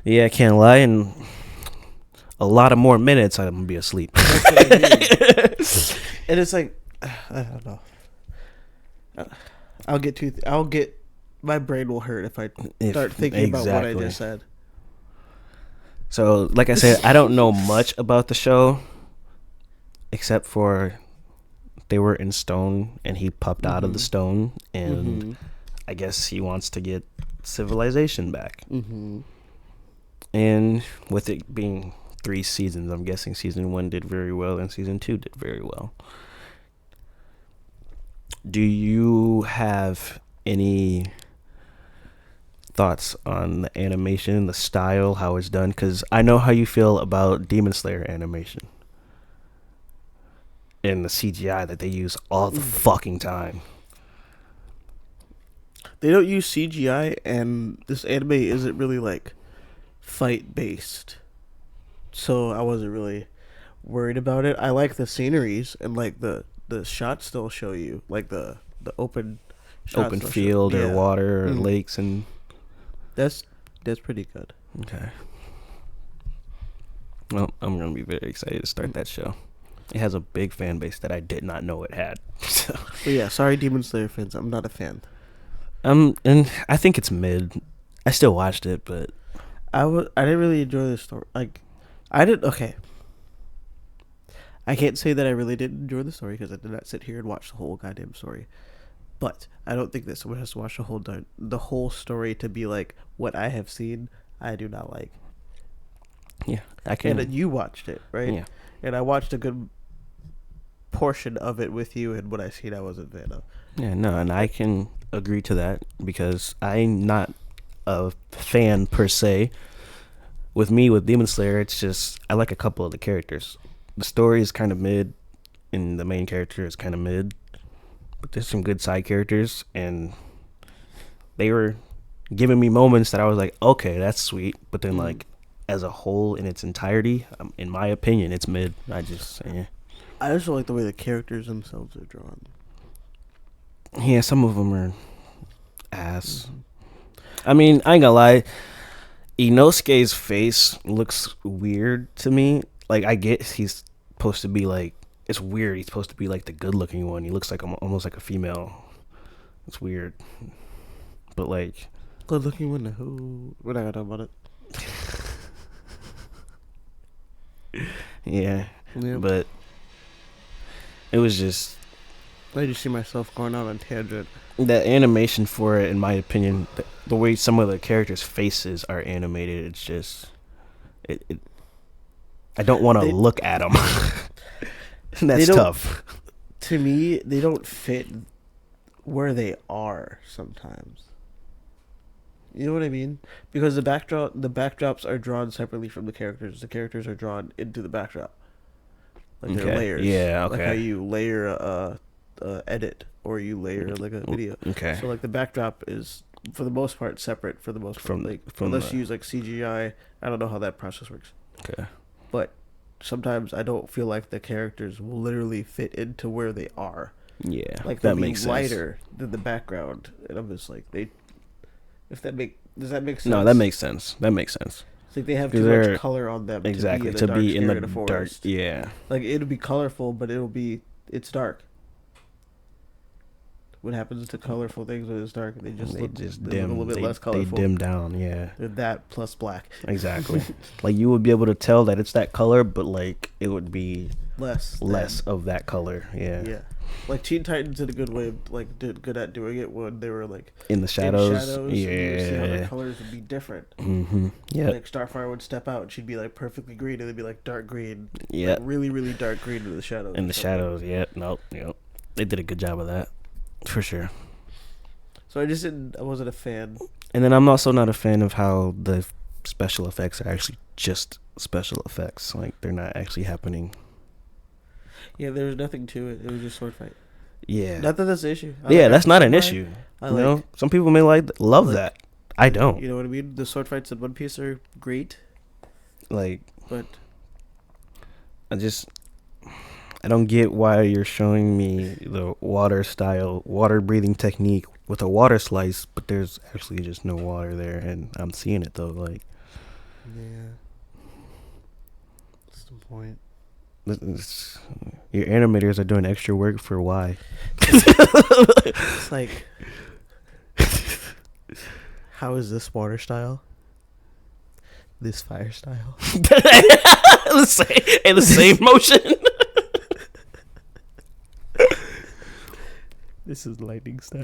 Yeah, I can't lie. In a lot of more minutes, I'm gonna be asleep. That's what I mean. And it's like, I don't know. I'll get. My brain will hurt if I start thinking about what I exactly. just said. So, like I said, I don't know much about the show, except for they were in stone, and he popped out of the stone, and I guess he wants to get civilization back. Mm-hmm. And with it being 3 seasons, I'm guessing season 1 did very well, and season 2 did very well. Do you have any thoughts on the animation, the style, how it's done? Because I know how you feel about Demon Slayer animation and the CGI that they use all the fucking time. They don't use CGI, and this anime isn't really like fight based, so I wasn't really worried about it. I like the sceneries, and like the shots still show you like the open shots Open still show- field or yeah. water or Mhm. lakes and That's pretty good. okay. Well, I'm gonna be very excited to start that show. It has a big fan base that I did not know it had. So, But yeah, sorry Demon Slayer fans, I'm not a fan. and I think it's mid. I still watched it, but I didn't really enjoy the story. Like, I didn't. Okay, I can't say that I really didn't enjoy the story because I did not sit here and watch the whole goddamn story. But I don't think that someone has to watch the whole story to be like what I have seen. I do not like. yeah, I can. And you watched it, right? Yeah. And I watched a good portion of it with you, and what I seen, I wasn't a fan of. Yeah, no, and I can agree to that because I'm not a fan per se. With me, with Demon Slayer, it's just I like a couple of the characters. The story is kind of mid, and the main character is kind of mid. But there's some good side characters, and they were giving me moments that I was like, okay, that's sweet. But then, like, as a whole, in its entirety, in my opinion, it's mid. I just don't like the way the characters themselves are drawn. yeah, some of them are ass. I mean, I ain't gonna lie. Inosuke's face looks weird to me. Like, I get he's supposed to be like it's weird. He's supposed to be like the good-looking one. He looks like almost like a female. It's weird, but like Good looking one. Who? We're not gonna talk about it. yeah. Yeah. But it was just I just see myself going on a tangent. the animation for it, in my opinion, the way some of the characters' faces are animated. It's just it I don't want to look at them. That's tough. To me, they don't fit where they are sometimes. You know what I mean? Because the backdrops are drawn separately from the characters. The characters are drawn into the backdrop. Like they're layers. Yeah, okay. Like how you layer a edit or you layer like a video. Okay. So like the backdrop is for the most part separate for the most part. Unless you use like CGI, I don't know how that process works. Okay. But sometimes I don't feel like the characters will literally fit into where they are. Yeah, Like that they'll makes be sense. lighter than the background, and I'm just like does that make sense? No, that makes sense. That makes sense. It's like they have too much color on them Exactly to be in the dark dark. forest. Yeah. Like it'll be colorful, but it's dark. What happens to colorful things when it's dark? They look dim. a little bit less colorful. They dim down. Yeah. They're that plus black. Exactly. Like you would be able to tell that it's that color, but like it would be less of that color. Yeah. Yeah. Like Teen Titans did a good way of did good at doing it when they were like in the shadows. Yeah. And you would see how the colors would be different. Mm-hmm. Yeah. Like Starfire would step out and she'd be like perfectly green, and they'd be like dark green. Yeah. Like really, really dark green in the shadows. In the shadows. Yeah. Nope. Yep. They did a good job of that, for sure. So I wasn't a fan. And then I'm also not a fan of how the special effects are actually just special effects. Like they're not actually happening. Yeah, there was nothing to it. It was just sword fight. Yeah. Not that that's the issue. That's not an issue. I you know, some people may love that. I don't. You know what I mean? The sword fights in One Piece are great. Like, but I don't get why you're showing me the water breathing technique with a water slice, but there's actually just no water there, and I'm seeing it though. Like, yeah, that's the point. Your animators are doing extra work for why? It's like, how is this water style? This fire style? In the same motion. This is lightning style.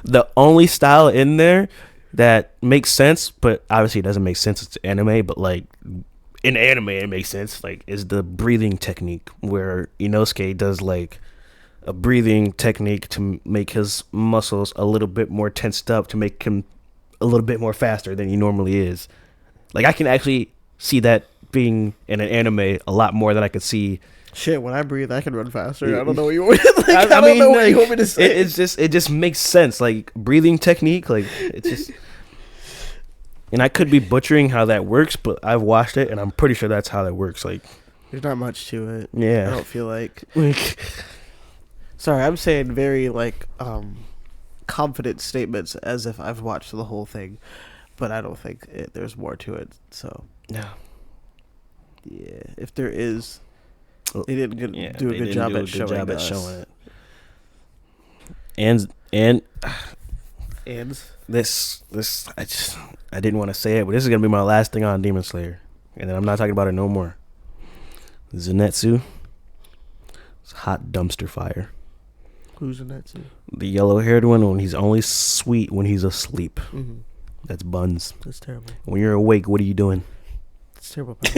The only style in there that makes sense, but obviously it doesn't make sense, it's anime, but like in anime it makes sense, like is the breathing technique where Inosuke does like a breathing technique to make his muscles a little bit more tensed up to make him a little bit more faster than he normally is. Like I can actually see that being in an anime a lot more than I could see. Shit, when I breathe, I can run faster. I don't know what you want. I don't know what you want me to say. It just makes sense. Like breathing technique, like it's just. And I could be butchering how that works, but I've watched it and I'm pretty sure that's how that works. Like, there's not much to it. Yeah, I don't feel like. Sorry, I'm saying very confident statements as if I've watched the whole thing, but I don't think there's more to it. So yeah, if there is. They didn't do a good job at showing it. And this I didn't want to say it, but this is gonna be my last thing on Demon Slayer, and then I'm not talking about it no more. Zenitsu, it's hot dumpster fire. Who's Zenitsu? The yellow-haired one, when he's only sweet when he's asleep. Mm-hmm. That's Buns. That's terrible. When you're awake, what are you doing? It's terrible power.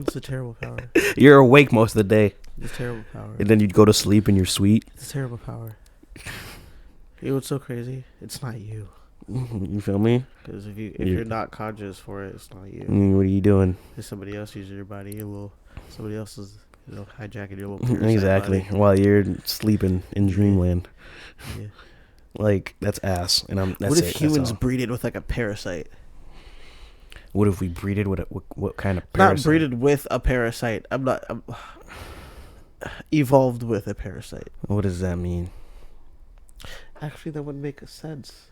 It's a terrible power. You're awake most of the day. It's terrible power. And then you'd go to sleep and you're sweet. It's terrible power. You know what's so crazy? It's not you. You feel me? Because if you're not conscious for it, it's not you. What are you doing? There's somebody else using your body. Somebody else is hijacking your little parasite exactly body. While you're sleeping in dreamland. Yeah. Like that's ass. And that's what if it. humans breeded with like a parasite? What if we breeded with what kind of parasite? Not breeded with a parasite. I'm evolved with a parasite. What does that mean? Actually, that wouldn't make sense.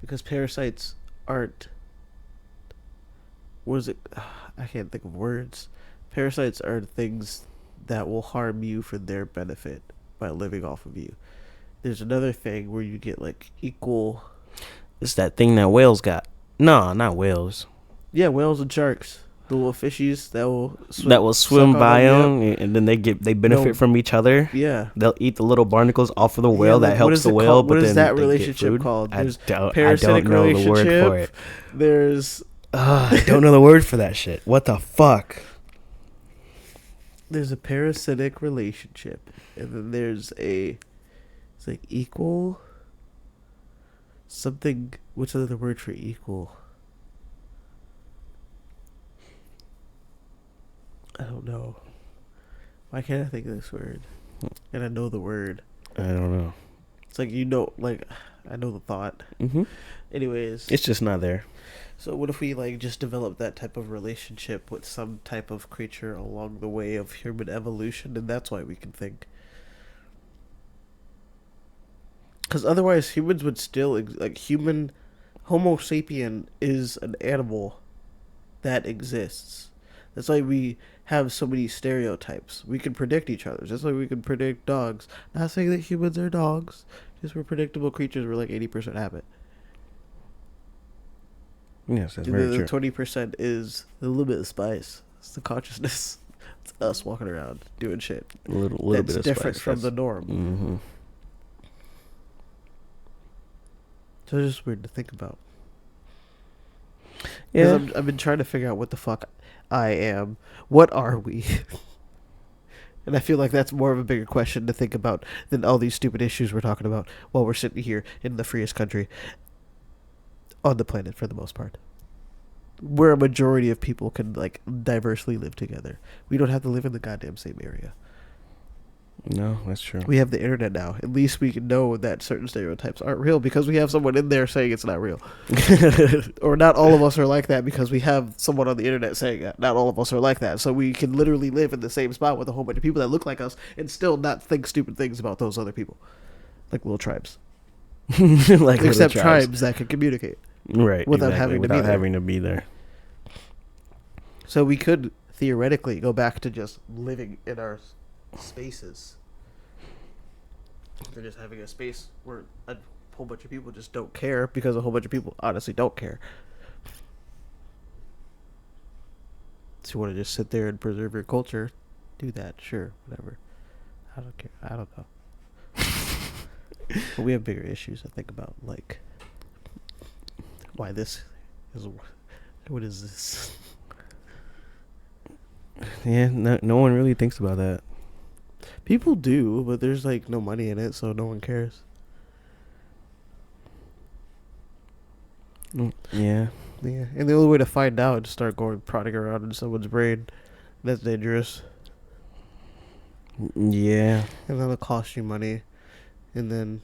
Because parasites aren't... What is it? I can't think of words. Parasites are things that will harm you for their benefit by living off of you. There's another thing where you get like equal. It's that thing that whales got. No, not whales. Yeah, whales and sharks. The little fishies that will swim suck by on them, and then they benefit No. from each other. Yeah. They'll eat the little barnacles off of the whale like, that helps the whale. Called? But What then is that they get relationship food. called? There's I don't parasitic know the word relationship. for it. There's I don't know the word for that shit. What the fuck? there's a parasitic relationship, and then there's it's like equal something. What's the other word for equal? I don't know. Why can't I think of this word? And I know the word. I don't know. It's like like I know the thought. Mm-hmm. Anyways, It's just not there. so what if we like just develop that type of relationship with some type of creature along the way of human evolution, and that's why we can think. Because otherwise, humans would still Homo sapien is an animal that exists. That's why we have so many stereotypes. We can predict each other's. That's why we can predict dogs. Not saying that humans are dogs. Just we're predictable creatures. We're like 80% habit. Yes, that's And very then true. the 20% is the little bit of spice. It's the consciousness. It's us walking around doing shit. A little That's bit of different spice. from the norm. Mm-hmm. So it's just weird to think about. Yeah. Because I've been trying to figure out what the fuck I am. What are we? And I feel like that's more of a bigger question to think about than all these stupid issues we're talking about while we're sitting here in the freest country on the planet for the most part. Where a majority of people can like diversely live together. We don't have to live in the goddamn same area. No, that's true. We have the internet now. At least we can know that certain stereotypes aren't real because we have someone in there saying it's not real. Or not all of us are like that because we have someone on the internet saying that. Not all of us are like that. So we can literally live in the same spot with a whole bunch of people that look like us and still not think stupid things about those other people. Like little tribes. Like Except little tribes that can communicate. Right. Without exactly, having having to be there. So we could theoretically go back to just living in our spaces. They're just having a space where a whole bunch of people just don't care because a whole bunch of people honestly don't care. So you want to just sit there and preserve your culture, do that, sure, whatever. I don't care. I don't know. But we have bigger issues to think about, like why this is. What is this? Yeah, no one really thinks about that. People do, but there's like no money in it, so no one cares. Yeah. Yeah, and the only way to find out is start going prodding around in someone's brain. That's dangerous. Yeah. And that'll cost you money. And then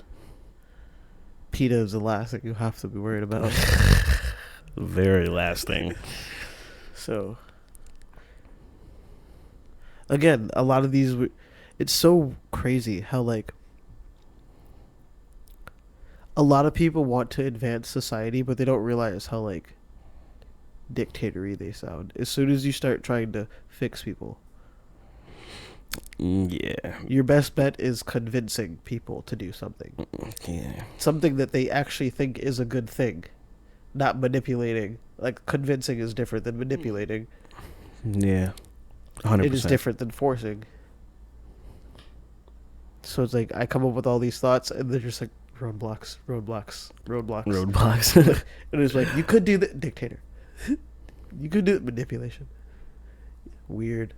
PETA is the last thing you have to be worried about. Very last thing. So, again, a lot of these, it's so crazy how, like, a lot of people want to advance society, but they don't realize how, like, dictatory they sound. As soon as you start trying to fix people. Yeah. Your best bet is convincing people to do something. Yeah. Something that they actually think is a good thing. Not manipulating. Like, convincing is different than manipulating. Yeah. 100%. It is different than forcing. So it's like, I come up with all these thoughts, and they're just like, roadblocks. And it's like, you could do that. Dictator. You could do it. Manipulation. Weird.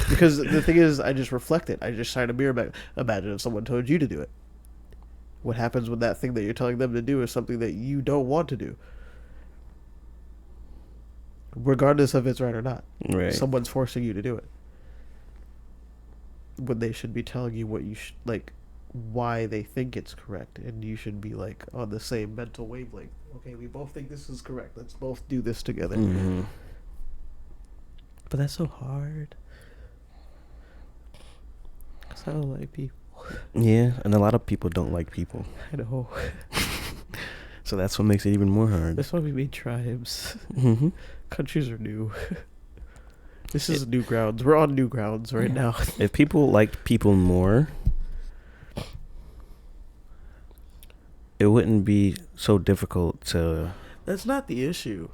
Because the thing is, I just reflect it. I just shine a mirror back. Imagine if someone told you to do it. What happens when that thing that you're telling them to do is something that you don't want to do? Regardless of if it's right or not. Right. Someone's forcing you to do it. When they should be telling you what you like, why they think it's correct, and you should be like on the same mental wavelength. Okay, we both think this is correct. Let's both do this together. Mm-hmm. But that's so hard. Cause I don't like people. Yeah, and a lot of people don't like people. I know. So that's what makes it even more hard. That's why we made tribes. Mm-hmm. Countries are new. This is new grounds. We're on new grounds right now. If people liked people more, it wouldn't be so difficult to... That's not the issue.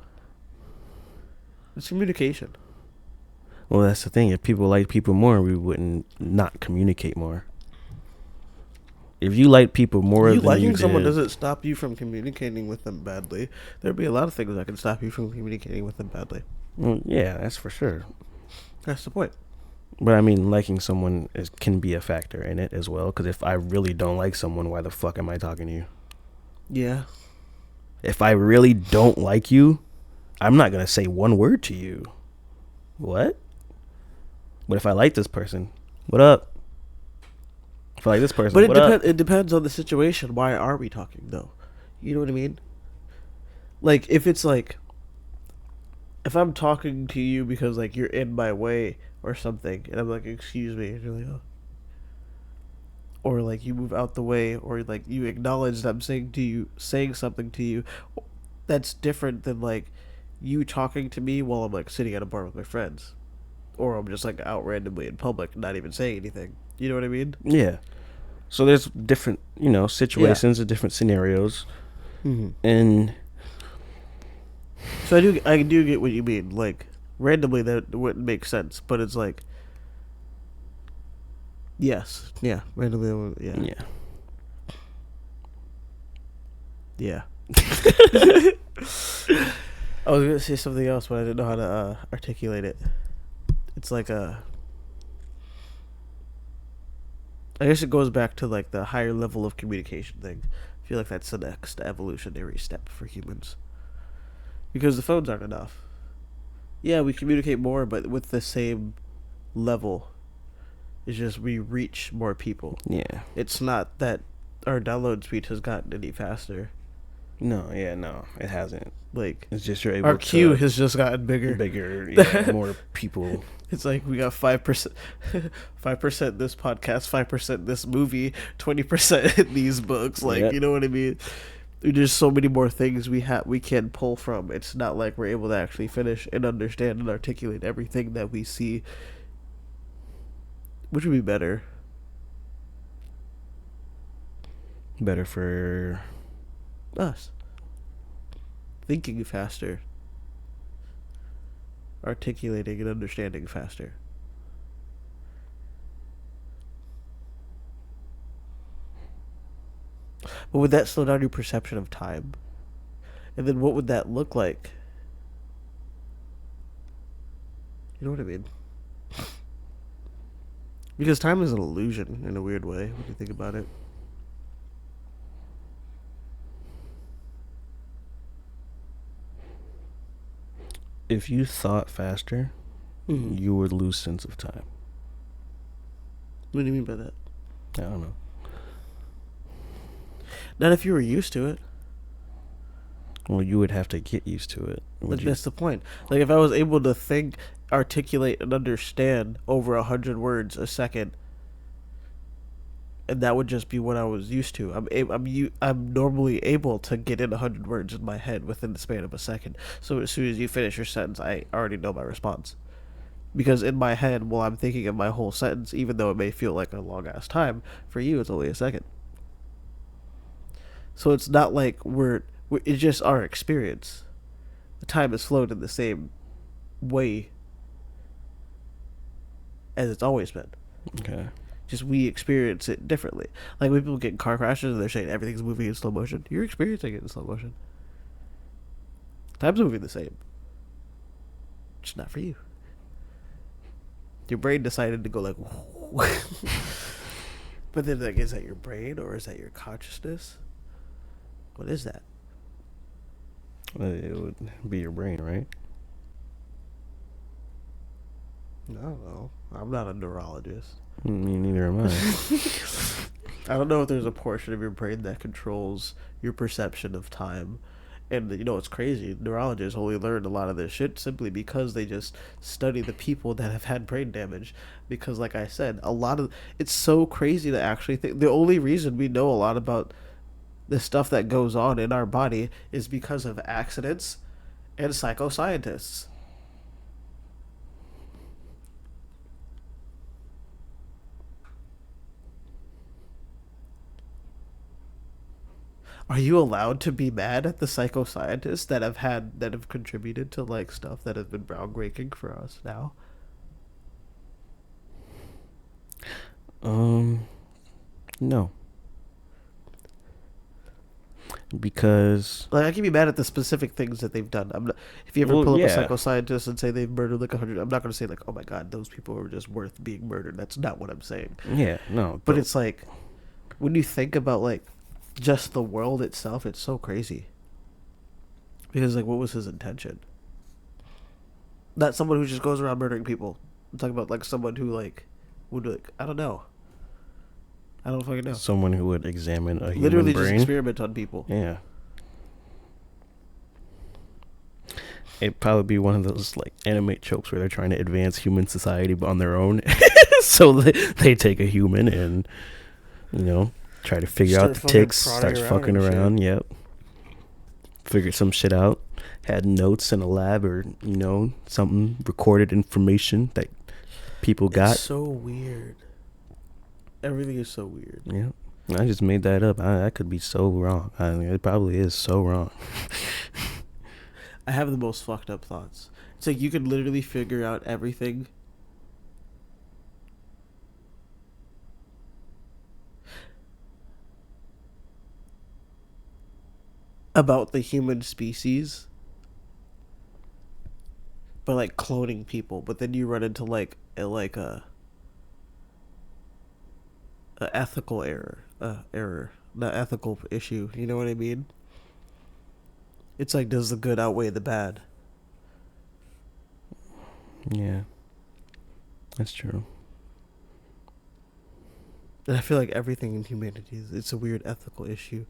It's communication. Well, that's the thing. If people liked people more, we wouldn't not communicate more. If you like people more You than liking you someone did, doesn't stop you from communicating with them badly. There'd be a lot of things that can stop you from communicating with them badly. well, yeah, that's for sure. That's the point. But I mean, liking someone can be a factor in it as well. Because if I really don't like someone, why the fuck am I talking to you? Yeah. If I really don't like you, I'm not going to say one word to you. What? But if I like this person, what up? If I like this person, But what up? it depends on the situation. Why are we talking, though? You know what I mean? Like, if it's like... If I'm talking to you because, like, you're in my way or something, and I'm like, excuse me, and you're like, oh. Or, like, you move out the way, or, like, you acknowledge that I'm saying something to you, that's different than, like, you talking to me while I'm, like, sitting at a bar with my friends. Or I'm just, like, out randomly in public, not even saying anything. You know what I mean? Yeah. So there's different, situations and different scenarios. Mm-hmm. And So I do get what you mean. Like, randomly that wouldn't make sense, but it's like, yes, yeah, randomly, yeah, yeah. I was gonna say something else, but I didn't know how to articulate it. It's like I guess it goes back to like the higher level of communication thing. I feel like that's the next evolutionary step for humans. Because the phones aren't enough. Yeah, we communicate more, but with the same level. It's just we reach more people. Yeah. It's not that our download speed has gotten any faster. No, it hasn't. Like, It's just you're able our queue has just gotten bigger. More people. It's like we got 5%, 5% this podcast, 5% this movie, 20% these books. Like, Yep. You know what I mean? There's so many more things we can pull from. It's not like we're able to actually finish and understand and articulate everything that we see, which would be better. Better for Us. Thinking faster. Articulating and understanding faster. But would that slow down your perception of time? And then what would that look like? You know what I mean? Because time is an illusion in a weird way when you think about it. if you thought faster, you would lose sense of time. What do you mean by that? I don't know. Not if you were used to it. Well, you would have to get used to it. Like, that's the point. Like, if I was able to think, articulate, and understand over 100 words a second, and that would just be what I was used to. I'm normally able to get in 100 words in my head within the span of a second. So as soon as you finish your sentence, I already know my response. Because in my head, while I'm thinking of my whole sentence, even though it may feel like a long-ass time, for you it's only a second. So it's not like it's just our experience. The time has flowed in the same way as it's always been. Okay. Just we experience it differently. Like when people get in car crashes and they're saying everything's moving in slow motion, you're experiencing it in slow motion. Time's moving the same. Just not for you. Your brain decided to go like, but then like, is that your brain or is that your consciousness? What is that? It would be your brain, right? I don't know. I'm not a neurologist. Me neither am I. I don't know if there's a portion of your brain that controls your perception of time. And, you know, it's crazy. Neurologists only learned a lot of this shit simply because they just study the people that have had brain damage. Because, like I said, it's so crazy to actually think. The only reason we know a lot about the stuff that goes on in our body is because of accidents and psychoscientists. Are you allowed to be mad at the psychoscientists that have contributed to like stuff that has been groundbreaking for us now? No. Because Like I can be mad at the specific things that they've done. If you ever pull up a psychoscientist and say they've murdered like 100, I'm not going to say like, oh my god, those people are just worth being murdered. That's not what I'm saying. Yeah, no. But it's like when you think about like just the world itself, it's so crazy. Because like, what was his intention? Not someone who just goes around murdering people. I'm talking about like someone who like would like, I don't know. I don't fucking know. Someone who would examine a literally human brain. just experiment on people. Yeah. It'd probably be one of those like anime tropes where they're trying to advance human society on their own. So they take a human and, you know, try to figure out the ticks, starts fucking around. Yep. Figure some shit out. Had notes in a lab or, you know, something, recorded information that people got. It's so weird. Everything is so weird. Yeah. I just made that up. I could be so wrong. I mean, it probably is so wrong. I have the most fucked up thoughts. It's like you could literally figure out everything. About the human species by like cloning people, but then you run into like a ethical not ethical issue. You know what I mean? It's like, does the good outweigh the bad? Yeah, that's true. And I feel like everything in humanity it's a weird ethical issue.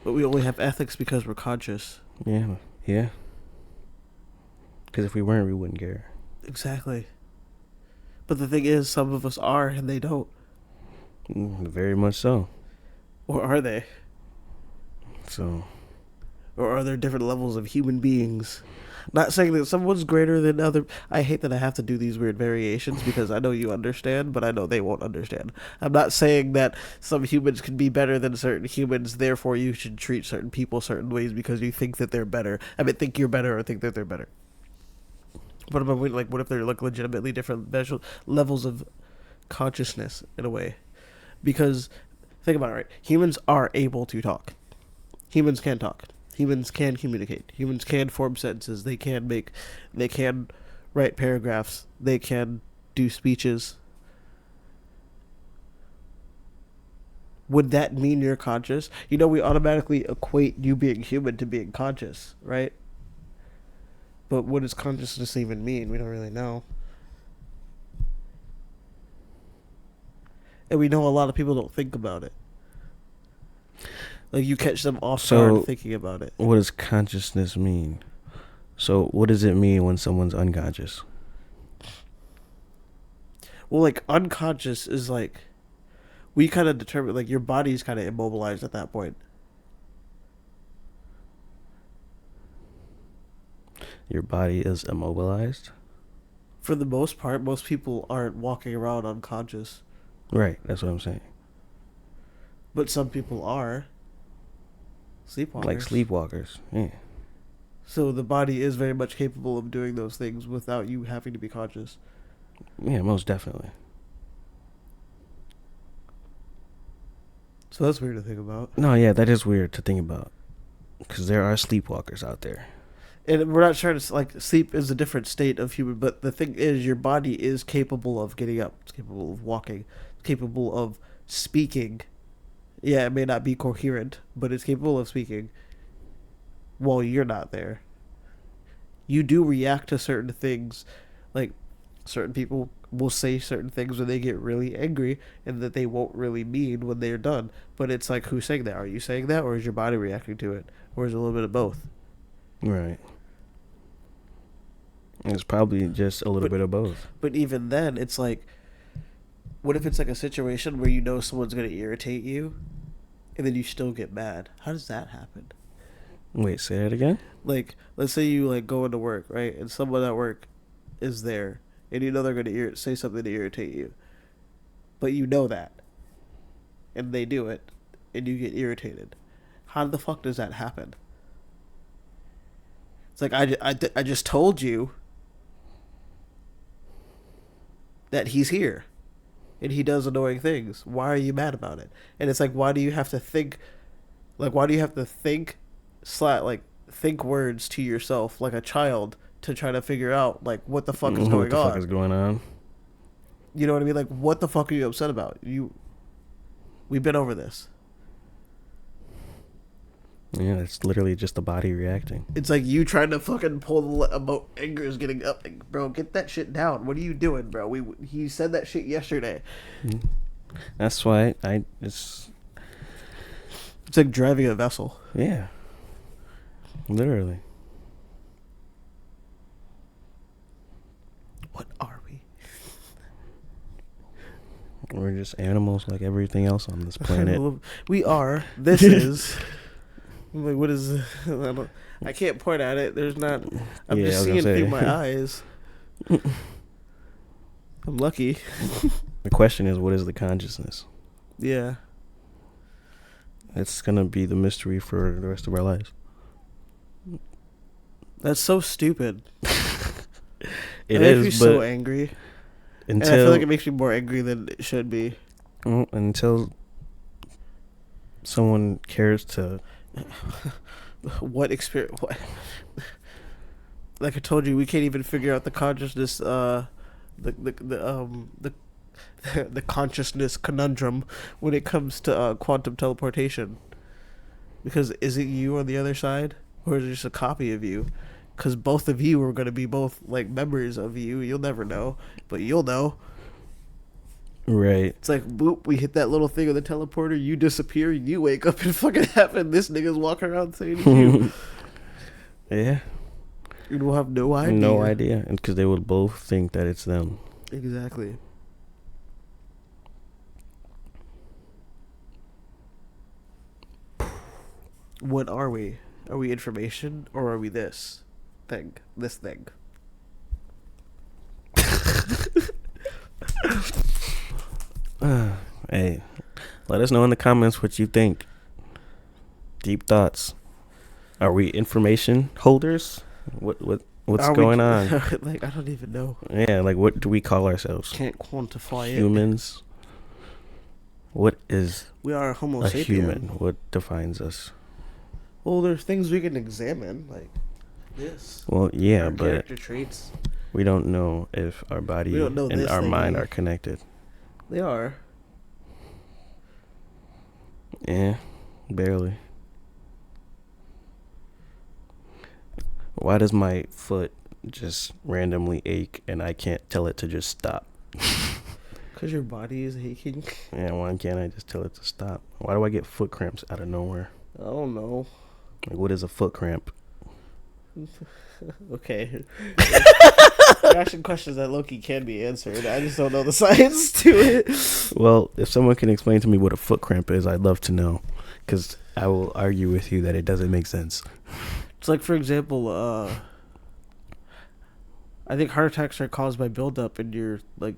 But we only have ethics because we're conscious. Yeah. Because if we weren't, we wouldn't care. Exactly. But the thing is, some of us are, and they don't. Very much so. Or are they? So. Or are there different levels of human beings? Not saying that someone's greater than other. I hate that I have to do these weird variations because I know you understand, but I know they won't understand. I'm not saying that some humans can be better than certain humans, therefore you should treat certain people certain ways because you think that they're better. I mean, think you're better or think that they're better. What about like, what if they're like legitimately different levels of consciousness in a way? Because think about it, right? Humans are able to talk. Humans can talk. Humans can communicate. Humans can form sentences. They can write paragraphs. They can do speeches. Would that mean you're conscious? You know, we automatically equate you being human to being conscious, right? But what does consciousness even mean? We don't really know. And we know a lot of people don't think about it. Like, you catch them off guard thinking about it. What does consciousness mean? So, what does it mean when someone's unconscious? Well, like, unconscious is like, we kind of determine, like, your body's kind of immobilized at that point. Your body is immobilized? For the most part, most people aren't walking around unconscious. Right, that's what I'm saying. But some people are. Sleepwalkers. Like sleepwalkers, yeah. So the body is very much capable of doing those things without you having to be conscious. Yeah, most definitely. So that's weird to think about. No, yeah, that is weird to think about. Because there are sleepwalkers out there. And we're not trying to, like, sleep is a different state of human, but the thing is, your body is capable of getting up. It's capable of walking. It's capable of speaking. Yeah, it may not be coherent, but it's capable of speaking while you're not there. You do react to certain things. Like, certain people will say certain things when they get really angry and that they won't really mean when they're done. But it's like, who's saying that? Are you saying that, or is your body reacting to it? Or is it a little bit of both? Right. It's probably just a little bit of both. But even then, it's like, what if it's like a situation where you know someone's going to irritate you and then you still get mad? How does that happen? Wait, say that again? Like, let's say you like go into work, right? And someone at work is there and you know they're going to say something to irritate you. But you know that. And they do it. and you get irritated. How the fuck does that happen? It's like, I just told you that he's here and he does annoying things. Why are you mad about it? And it's like, why do you have to think, like, why do you have to think, think words to yourself like a child to try to figure out, like, what the fuck is going on? What the fuck is going on? You know what I mean? Like, what the fuck are you upset about? We've been over this. Yeah, it's literally just the body reacting. It's like you trying to fucking pull about anger is getting up. Like, bro, get that shit down. What are you doing, bro? He said that shit yesterday. That's why it's like driving a vessel. Yeah. Literally. What are we? We're just animals like everything else on this planet. We are. This is. I'm like, what is? I can't point at it. There's not. I'm just seeing through my eyes. I'm lucky. The question is, what is the consciousness? Yeah. It's gonna be the mystery for the rest of our lives. That's so stupid. It makes me is, so but angry. and I feel like it makes me more angry than it should be. Until someone cares to. What experience? What? Like I told you, we can't even figure out the consciousness. The consciousness conundrum when it comes to quantum teleportation. Because is it you on the other side, or is it just a copy of you? Because both of you are going to be both like members of you. You'll never know, but you'll know. Right. It's like, boop, we hit that little thing on the teleporter, you disappear, you wake up and fucking happen. This nigga's walking around saying it's you. Yeah. And we'll have no idea. No idea. And because they would both think that it's them. Exactly. What are we? Are we information or are we this thing? This thing. Hey, let us know in the comments what you think. Deep thoughts. Are we information holders? What's going on? Like, I don't even know. Yeah, like what do we call ourselves? Can't quantify Humans. What is we are Homo a sapien. human? What defines us? Well, there's things we can examine, like this. Well, yeah, our but character traits. we don't know if our body and our mind are connected. They are. Yeah, barely. Why does my foot just randomly ache and I can't tell it to just stop? Because your body is aching. Yeah, why can't I just tell it to stop? Why do I get foot cramps out of nowhere? I don't know. Like, what is a foot cramp? Okay. You're asking questions that low-key can be answered. I just don't know the science to it. Well, if someone can explain to me what a foot cramp is, I'd love to know. Because I will argue with you that it doesn't make sense. It's like, for example, I think heart attacks are caused by buildup in your, like,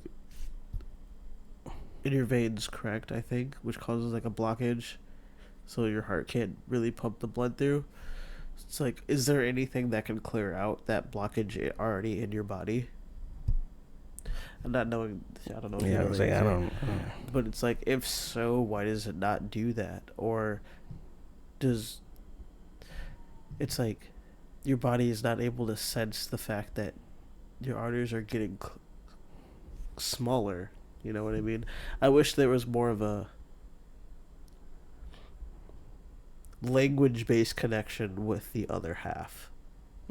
in your veins, correct, I think, which causes, like, a blockage. So your heart can't really pump the blood through. It's like, is there anything that can clear out that blockage already in your body? I'm not knowing. I don't know. Yeah, I was like, I don't. But it's like, if so, why does it not do that? Or does it's like your body is not able to sense the fact that your arteries are getting smaller? You know what I mean? I wish there was more of a language-based connection with the other half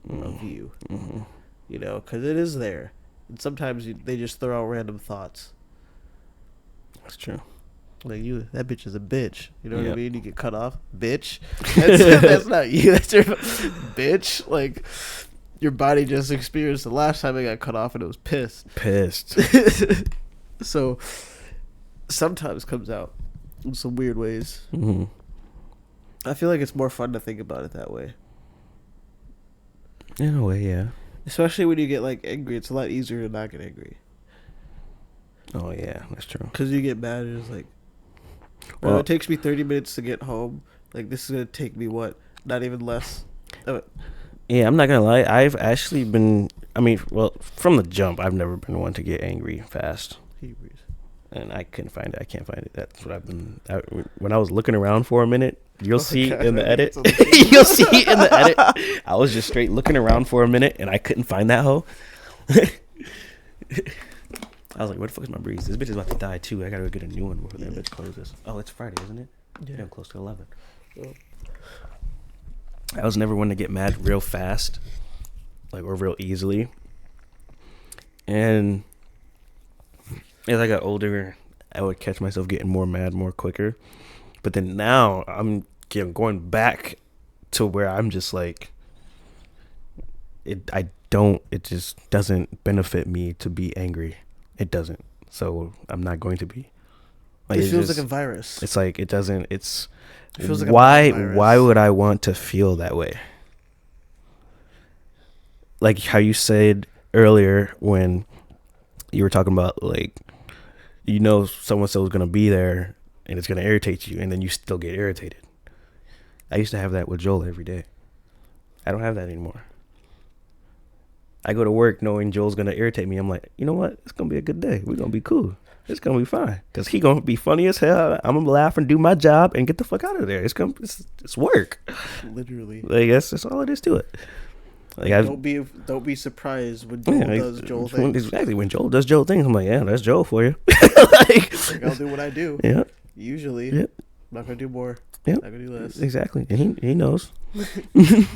of you. Mm-hmm. You know, because it is there. And sometimes they just throw out random thoughts. That's true. Like, that bitch is a bitch. You know what I Yep. mean? You get cut off. Bitch. That's not you. That's your bitch. Like, your body just experienced the last time it got cut off and it was pissed. So, sometimes comes out in some weird ways. Mm-hmm. I feel like it's more fun to think about it that way. In a way, yeah. Especially when you get, like, angry. It's a lot easier to not get angry. Oh, yeah, that's true. Because you get mad and it's like... Well, it takes me 30 minutes to get home. Like, this is going to take me, what? Not even less. Yeah, I'm not gonna lie. I've actually been. I mean, well, from the jump, I've never been one to get angry fast, and I couldn't find it. I can't find it. That's what I've been. When I was looking around for a minute, you'll see in the edit. You'll see in the edit. I was just straight looking around for a minute, and I couldn't find that hoe. I was like, "Where the fuck is my breeze? This bitch is about to die too. I gotta go get a new one before that bitch closes." Oh, it's Friday, isn't it? Yeah, I'm close to 11. I was never one to get mad real fast, like, or real easily. And as I got older, I would catch myself getting more mad more quicker. But then now I'm going back to where I'm just like, it just doesn't benefit me to be angry. It doesn't. So I'm not going to be. Like, it feels like a virus. It's like, it doesn't, it's, it feels like why would I want to feel that way? Like how you said earlier when you were talking about, like, you know, someone so is going to be there and it's going to irritate you, and then you still get irritated. I used to have that with Joel every day. I don't have that anymore. I go to work knowing Joel's going to irritate me. I'm like, you know what? It's going to be a good day. We're going to be cool. It's going to be fine. Because he going to be funny as hell. I'm going to laugh and do my job and get the fuck out of there. It's work. Literally. Like, that's all it is to it. Like, don't be surprised when Joel does Joel things. Exactly. When Joel does Joel things, I'm like, yeah, that's Joel for you. Like, I'll do what I do. Yeah. Usually. Yep. I'm not going to do more. Yep. Not going to do less. Exactly. And he knows. That's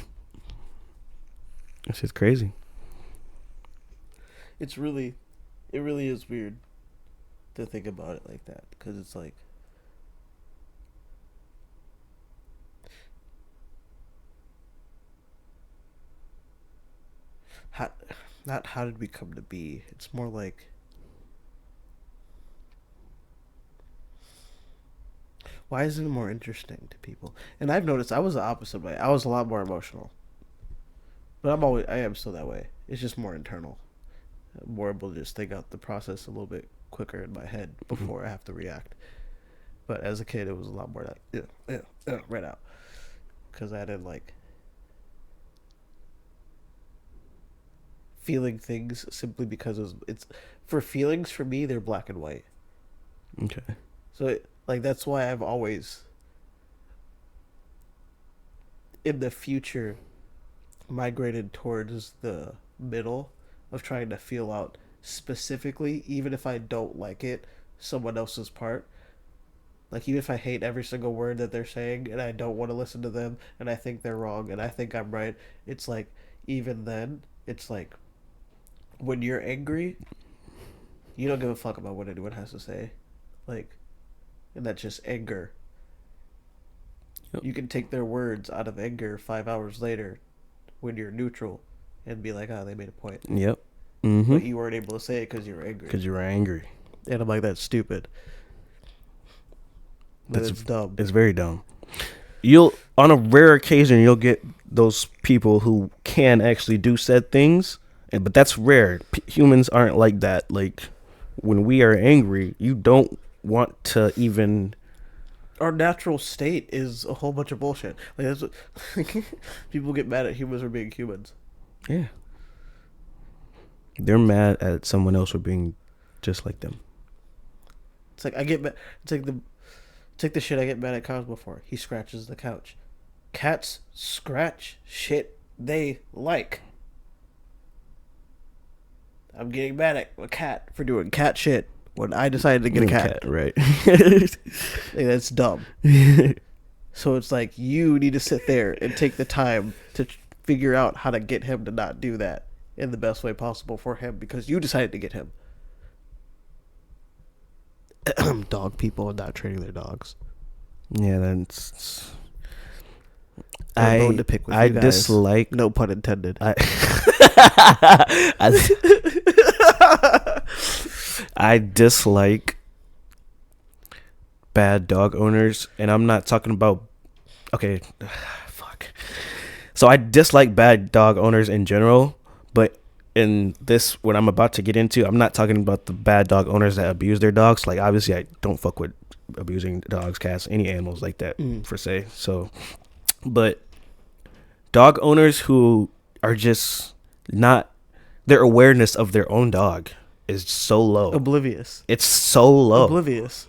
just crazy. It really is weird to think about it like that, because it's like, how did we come to be? It's more like, why isn't it more interesting to people? And I've noticed I was the opposite way. I was a lot more emotional, but I am still that way. It's just more internal. More able to just think out the process a little bit quicker in my head before I have to react. But as a kid, it was a lot more like, right out. Because I didn't like feeling things simply because it's for feelings, for me, they're black and white. Okay. So, that's why I've always, in the future, migrated towards the middle of trying to feel out specifically, even if I don't like it, someone else's part. Like, even if I hate every single word that they're saying and I don't want to listen to them and I think they're wrong and I think I'm right, it's like, even then, it's like, when you're angry, you don't give a fuck about what anyone has to say. Like, and that's just anger. Yep. You can take their words out of anger 5 hours later when you're neutral and be like, they made a point. Yep. Mm-hmm. But you weren't able to say it because you were angry. Because you were angry. And I'm like, that's stupid. That's dumb. It's very dumb. On a rare occasion, you'll get those people who can actually do said things, but that's rare. Humans aren't like that. Like, when we are angry, you don't want to even... Our natural state is a whole bunch of bullshit. Like, that's what people get mad at humans for being humans. Yeah. They're mad at someone else for being just like them. It's like, I get mad. It's like the shit I get mad at Cosmo for. He scratches the couch. Cats scratch shit they like. I'm getting mad at a cat for doing cat shit when I decided to get a cat. Right. Like, that's dumb. So it's like, you need to sit there and take the time to figure out how to get him to not do that in the best way possible for him, because you decided to get him. Dog people and not training their dogs. Yeah, that's... I to pick with you guys. Dislike... No pun intended. I dislike bad dog owners, and I'm not talking about... Okay, fuck. So I dislike bad dog owners in general, but in this, what I'm about to get into, I'm not talking about the bad dog owners that abuse their dogs. Like, obviously, I don't fuck with abusing dogs, cats, any animals like that per se. So, but dog owners who are just not, their awareness of their own dog is so low. Oblivious. It's so low. Oblivious.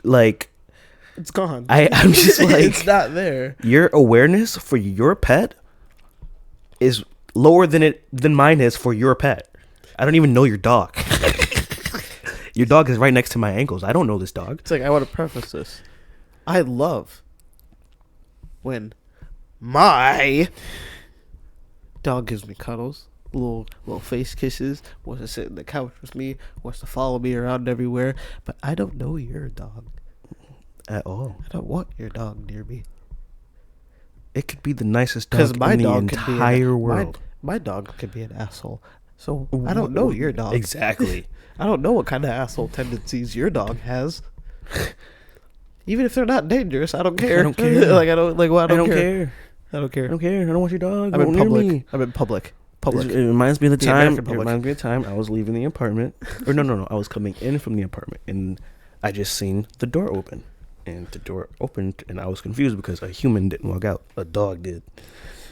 Like, it's gone. I'm just like, it's not there. Your awareness for your pet is lower than mine is for your pet. I don't even know your dog. Your dog is right next to my ankles. I don't know this dog. It's like, I want to preface this. I love when my dog gives me cuddles, little face kisses, wants to sit in the couch with me, wants to follow me around everywhere. But I don't know your dog at all. I don't want your dog near me. It could be the nicest dog in the entire world. My dog could be an asshole. So I don't know your dog. Exactly. I don't know what kind of asshole tendencies your dog has. Even if they're not dangerous, I don't care. I don't care. Like, I don't care. I don't care. I don't care. I don't care. I don't want your dog. I'm in public. I'm in public. It reminds me of the time. It reminds me of the time I was leaving the apartment. Or no. I was coming in from the apartment, and I just seen the door open, and the door opened, and I was confused because a human didn't walk out. A dog did,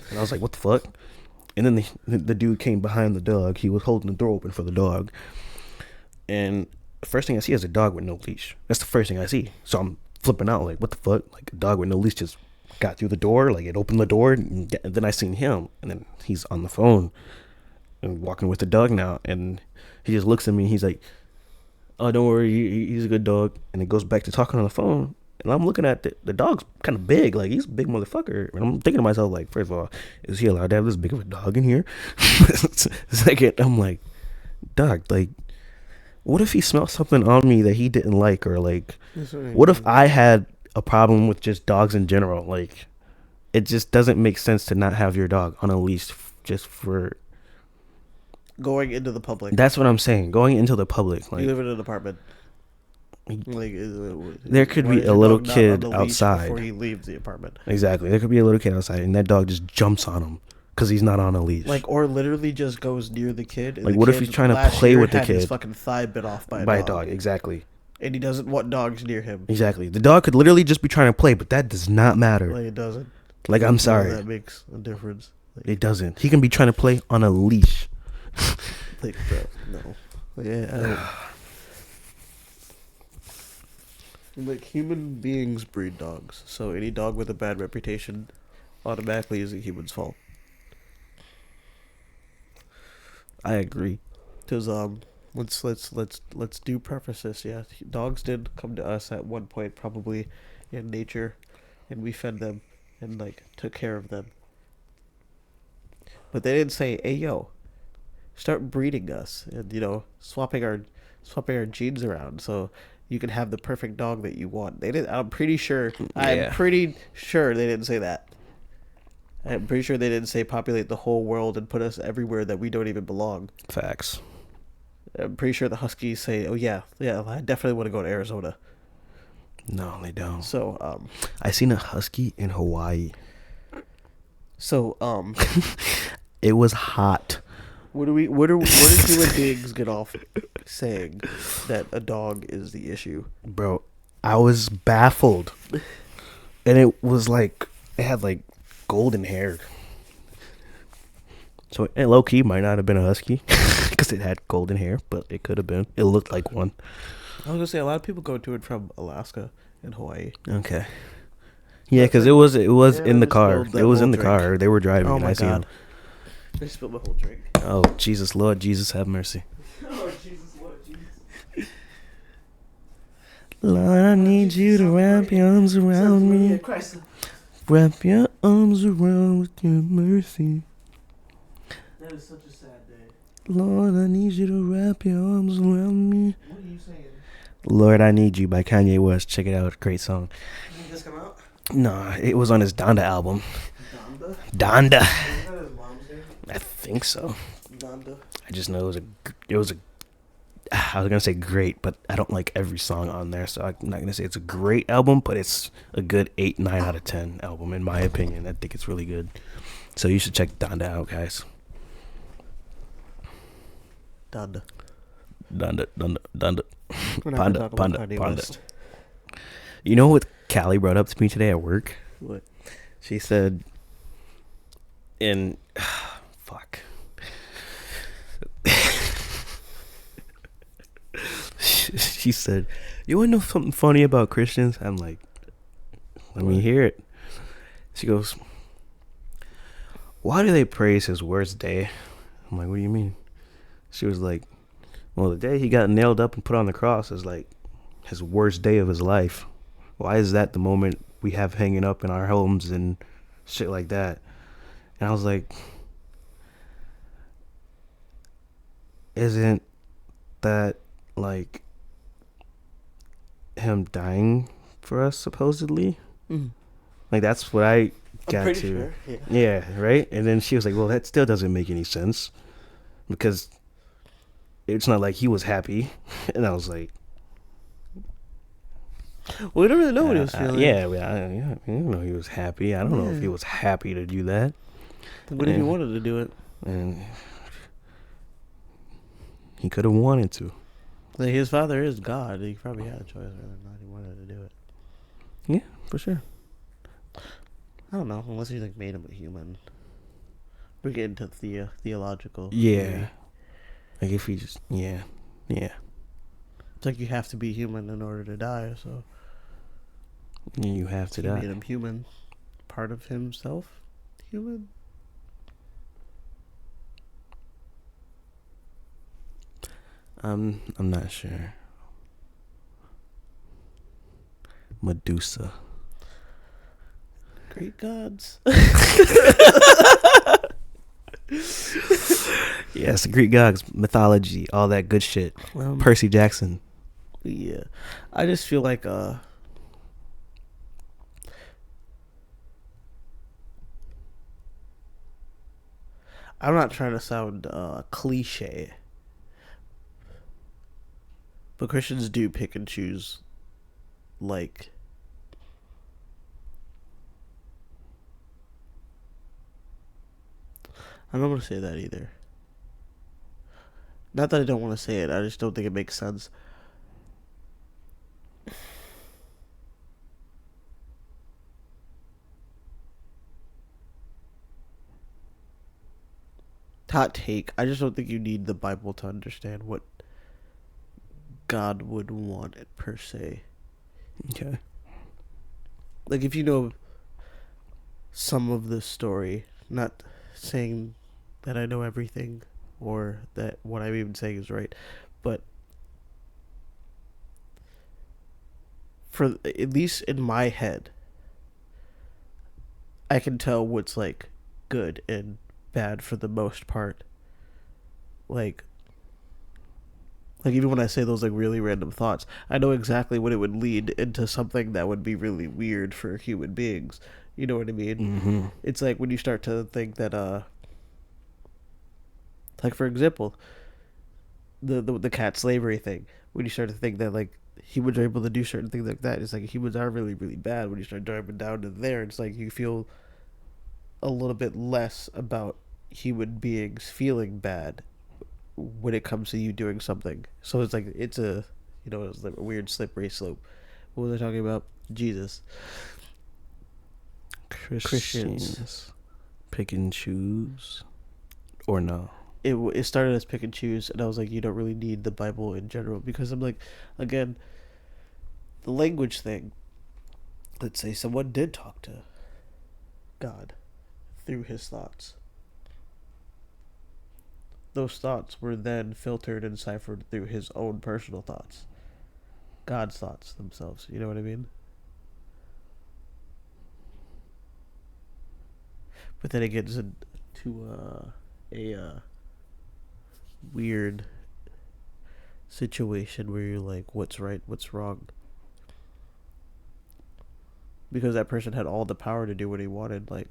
and I was like, "What the fuck?" And then the dude came behind the dog. He was holding the door open for the dog, and the first thing I see is a dog with no leash. That's the first thing I see. So I'm flipping out, like, what the fuck? Like, a dog with no leash just got through the door. Like, it opened the door, and then I seen him, and then he's on the phone and walking with the dog now, and he just looks at me. And he's like, "Oh, don't worry, he's a good dog." And it goes back to talking on the phone. And I'm looking at the dog's kind of big. Like, he's a big motherfucker. And I'm thinking to myself, like, first of all, is he allowed to have this big of a dog in here? Second, I'm like, dog, like, what if he smelled something on me that he didn't like? Or, like, what if I had a problem with just dogs in general? Like, it just doesn't make sense to not have your dog on a leash just for... going into the public. That's what I'm saying. Going into the public. Like, you live in an apartment. Like, there could be a little kid outside before he leaves the apartment. Exactly. There could be a little kid outside, and that dog just jumps on him because he's not on a leash. Like, or literally just goes near the kid. And like, the what kid if he's trying to play with the kid? His fucking thigh bit off by a dog. Exactly. And he doesn't want dogs near him. Exactly. The dog could literally just be trying to play, but that does not matter. Like, it doesn't. Like, I'm sorry. That makes a difference. Like, it doesn't. He can be trying to play on a leash. Like, bro, no. Yeah, I don't. Like, human beings breed dogs, so any dog with a bad reputation automatically is a human's fault. I agree. Because let's do preface this. Yeah, dogs did come to us at one point, probably in nature, and we fed them and like took care of them. But they didn't say, "Hey, yo, start breeding us," and swapping our genes around so you can have the perfect dog that you want. They didn't. I'm pretty sure they didn't say that. I'm pretty sure they didn't say populate the whole world and put us everywhere that we don't even belong. Facts. I'm pretty sure the Huskies say, "Oh yeah, I definitely want to go to Arizona." No, they don't. So I seen a husky in Hawaii. So it was hot. Where do human beings get off saying that a dog is the issue? Bro, I was baffled. And it was like, it had like golden hair. So it low key might not have been a husky because it had golden hair, but it could have been. It looked like one. I was gonna say a lot of people go to it from Alaska and Hawaii. Okay. Yeah, because it was in the car. It was in the car. They were driving. Oh my God. I spilled my whole drink. Oh, Jesus, Lord Jesus, have mercy. Oh, Jesus, Lord Jesus. Lord, I need you to wrap your arms around me. Wrap your arms around with your mercy. That is such a sad day. Lord, I need you to wrap your arms around me. What are you saying? Lord, I Need You by Kanye West. Check it out. Great song. Did this come out? No, it was on his Donda album. Donda? Donda. Is that his mom's name? I think so. Donda. I just know it was a I was gonna say great, but I don't like every song on there, so I'm not gonna say it's a great album, but it's a good 8, 9 out of 10 album in my opinion. I think it's really good. So you should check Donda out, guys. Donda. Donda. We're not gonna talk about Kanye Panda. West. You know what Callie brought up to me today at work? What? She said, fuck. She said, you want to know something funny about Christians? I'm like, let me hear it. She goes, why do they praise his worst day? I'm like, what do you mean? She was like, well, the day he got nailed up and put on the cross is like his worst day of his life. Why is that the moment we have hanging up in our homes and shit like that? And I was like, isn't that like him dying for us supposedly? Mm. Like that's what I got pretty to. sure, yeah. Yeah, right? And then she was like, well, that still doesn't make any sense because it's not like he was happy. And I was like, Well, we don't really know what he was feeling. yeah, I didn't know he was happy. I don't know if he was happy to do that. What if he wanted to do it? And he could have wanted to. Like, his father is God. He probably had a choice whether or not he wanted to do it. Yeah, for sure. I don't know, unless he like made him a human. We get into theological. Yeah. theory. Like if he just, yeah. It's like you have to be human in order to die, so You have to he die. made him human. Part of himself, human. I'm not sure. Medusa. Greek gods. Yes, Greek gods, mythology, all that good shit. Percy Jackson. Yeah, I just feel like I'm not trying to sound cliche, but Christians do pick and choose, like, I'm not going to say that either. Not that I don't want to say it, I just don't think it makes sense. Hot take, I just don't think you need the Bible to understand what God would want it per se. Okay. Like, if you know some of the story, not saying that I know everything or that what I'm even saying is right, but for at least in my head, I can tell what's like good and bad for the most part. Like even when I say those like really random thoughts, I know exactly what it would lead into something that would be really weird for human beings. You know what I mean? Mm-hmm. It's like when you start to think that like for example, the cat slavery thing. When you start to think that like humans are able to do certain things like that, it's like humans are really, really bad. When you start driving down to there, it's like you feel a little bit less about human beings feeling bad when it comes to you doing something. So it's like it's a it's like a weird slippery slope. What was I talking about? Jesus. Christians pick and choose, or no? It started as pick and choose, and I was like, you don't really need the Bible in general, because I'm like, again, the language thing. Let's say someone did talk to God through his thoughts. Those thoughts were then filtered and ciphered through his own personal thoughts. God's thoughts themselves. You know what I mean? But then it gets into a weird situation where you're like, what's right, what's wrong? Because that person had all the power to do what he wanted. Like,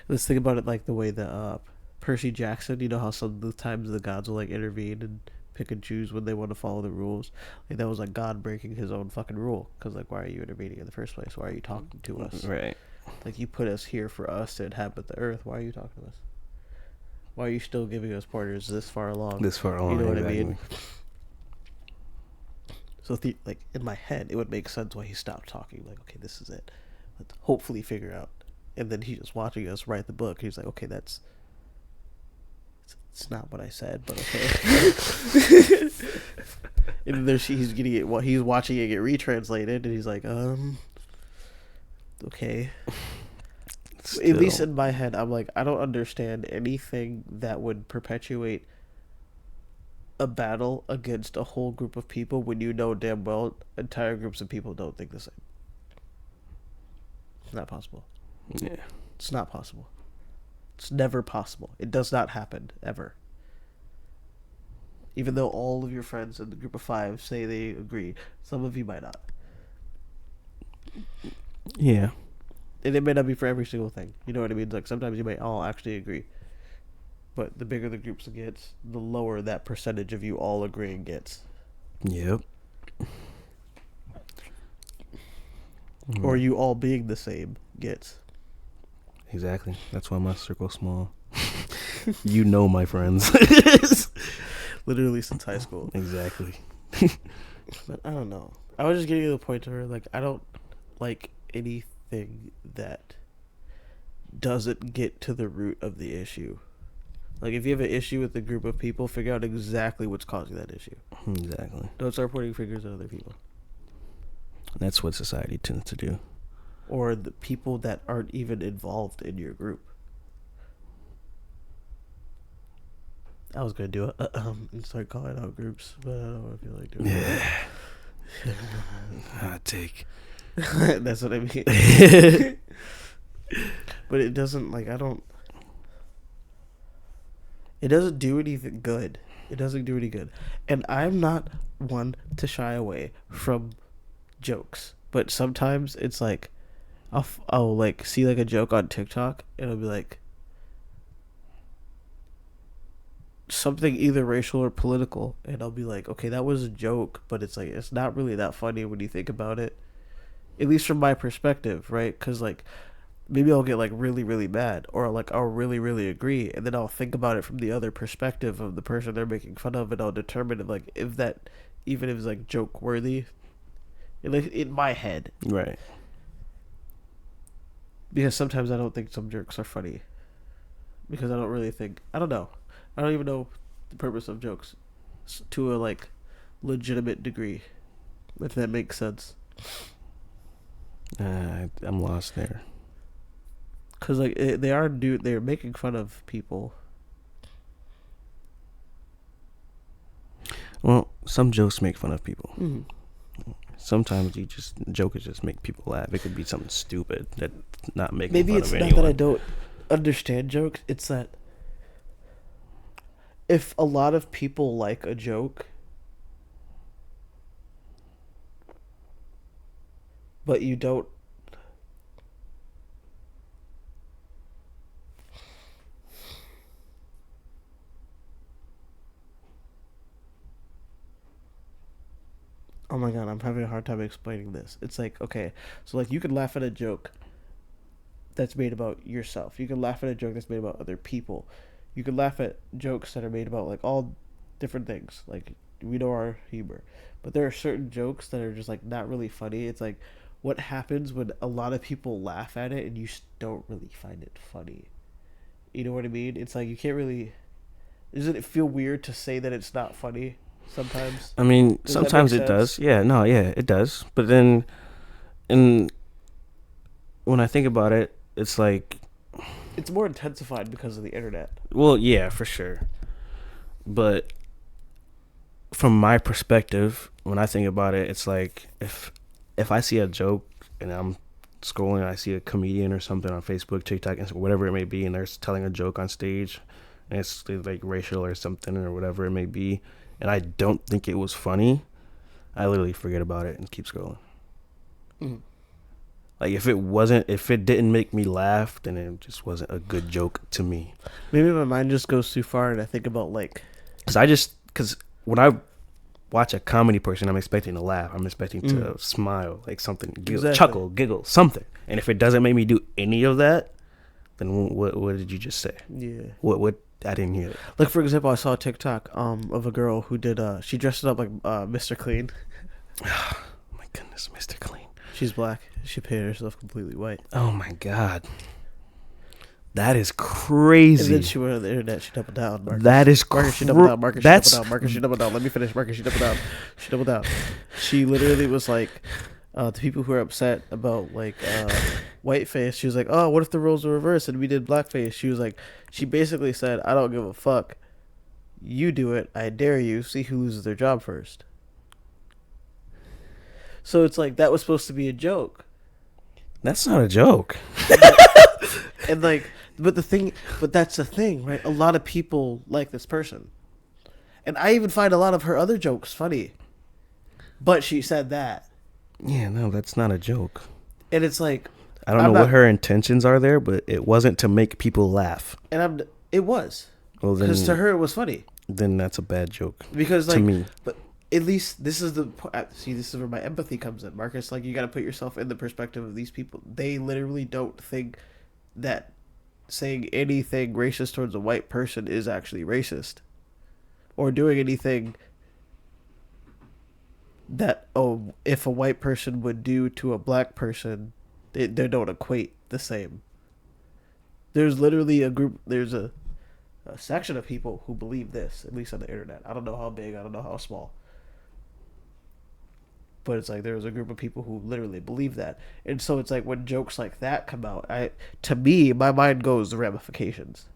let's think about it like the way that Percy Jackson, you know how sometimes the gods will like intervene and pick and choose when they want to follow the rules. Like, that was like God breaking his own fucking rule. Because like, why are you intervening in the first place? Why are you talking to us? Right. Like, you put us here for us to inhabit the earth. Why are you talking to us? Why are you still giving us pointers this far along? This far along, You know what exactly. I mean? So like in my head, it would make sense why he stopped talking. Like, okay, this is it. Let's hopefully figure out. And then he's just watching us write the book. He's like, okay, it's not what I said, but okay. And then he's getting it. He's watching it get retranslated, and he's like, okay. Still. At least in my head, I'm like, I don't understand anything that would perpetuate a battle against a whole group of people when you know damn well entire groups of people don't think the same. It's not possible. Yeah. It's not possible. It's never possible. It does not happen, ever. Even though all of your friends in the group of 5 say they agree, some of you might not. Yeah. And it may not be for every single thing. You know what I mean? Like, sometimes you might all actually agree. But the bigger the groups gets, the lower that percentage of you all agreeing gets. Yep. Or you all being the same gets. Exactly. That's why my circle's small. You know my friends. Literally since high school. Exactly. But I don't know. I was just getting to the point where, like, I don't like anything that doesn't get to the root of the issue. Like, if you have an issue with a group of people, figure out exactly what's causing that issue. Exactly. Don't start pointing fingers at other people. That's what society tends to do. Or the people that aren't even involved in your group. I was going to do it and start calling out groups, but I don't want to feel like doing it. Hot take. That's what I mean. But it doesn't, like, it doesn't do anything good. It doesn't do any good. And I'm not one to shy away from jokes. But sometimes it's like, I'll like see like a joke on TikTok and it'll be like something either racial or political, and I'll be like, okay, that was a joke, but it's like, it's not really that funny when you think about it, at least from my perspective, right? Because like maybe I'll get like really really mad, or like I'll really really agree, and then I'll think about it from the other perspective of the person they're making fun of, and I'll determine if, like, if that even if it's like joke worthy in my head, right? Because sometimes I don't think some jokes are funny, because I don't really think, I don't know, I don't even know the purpose of jokes to a like legitimate degree, if that makes sense. I'm lost there. Cause like they're making fun of people. Well, some jokes make fun of people. Mm-hmm. Sometimes jokes just make people laugh. It could be something stupid that not making Maybe fun it's of not anyone. that I don't understand jokes. It's that if a lot of people like a joke, but you don't. Oh my god, I'm having a hard time explaining this. It's like, okay, so like you can laugh at a joke that's made about yourself. You can laugh at a joke that's made about other people. You can laugh at jokes that are made about like all different things. Like, we know our humor. But there are certain jokes that are just like not really funny. It's like, what happens when a lot of people laugh at it and you don't really find it funny? You know what I mean? It's like, you can't really... Doesn't it feel weird to say that it's not funny sometimes? I mean, sometimes it does. Yeah, no, yeah, it does. But then, when I think about it, it's like... It's more intensified because of the internet. Well, yeah, for sure. But from my perspective, when I think about it, it's like if I see a joke and I'm scrolling and I see a comedian or something on Facebook, TikTok, Instagram, whatever it may be, and they're telling a joke on stage, and it's like racial or something or whatever it may be, and I don't think it was funny, I literally forget about it and keep scrolling. Mm-hmm. Like, if it didn't make me laugh, then it just wasn't a good joke to me. Maybe my mind just goes too far and I think about like... Because when I watch a comedy person, I'm expecting to laugh. I'm expecting to smile, like something, chuckle, giggle, something. And if it doesn't make me do any of that, then what did you just say? Yeah. What I didn't hear it. Like, for example, I saw a TikTok of a girl who did she dressed it up like Mr. Clean. My goodness, Mr. Clean. She's black. She painted herself completely white. Oh my God. That is crazy. And then she went on the internet. She doubled down. Marcus. That is Marcus, she doubled down. Marcus, That's she doubled down. Marcus, she doubled down. Let me finish. Marcus, she doubled down. She doubled down. She literally was like, the people who are upset about like whiteface. She was like, oh, what if the roles were reversed and we did blackface? She was like, she basically said, I don't give a fuck. You do it. I dare you. See who loses their job first. So it's like that was supposed to be a joke. That's not a joke. And like, but that's the thing, right? A lot of people like this person. And I even find a lot of her other jokes funny. But she said that. Yeah, no, that's not a joke. And it's like, I don't know what her intentions are there, but it wasn't to make people laugh. And it was. Well, then, because to her it was funny. Then that's a bad joke. Because like, to me. But at least this is this is where my empathy comes in, Marcus. Like, you got to put yourself in the perspective of these people. They literally don't think that saying anything racist towards a white person is actually racist, or doing anything that if a white person would do to a black person, they don't equate the same. There's literally there's a section of people who believe this, at least on the internet. I don't know how big, I don't know how small. But it's like there's a group of people who literally believe that. And so it's like when jokes like that come out, to me, my mind goes the ramifications.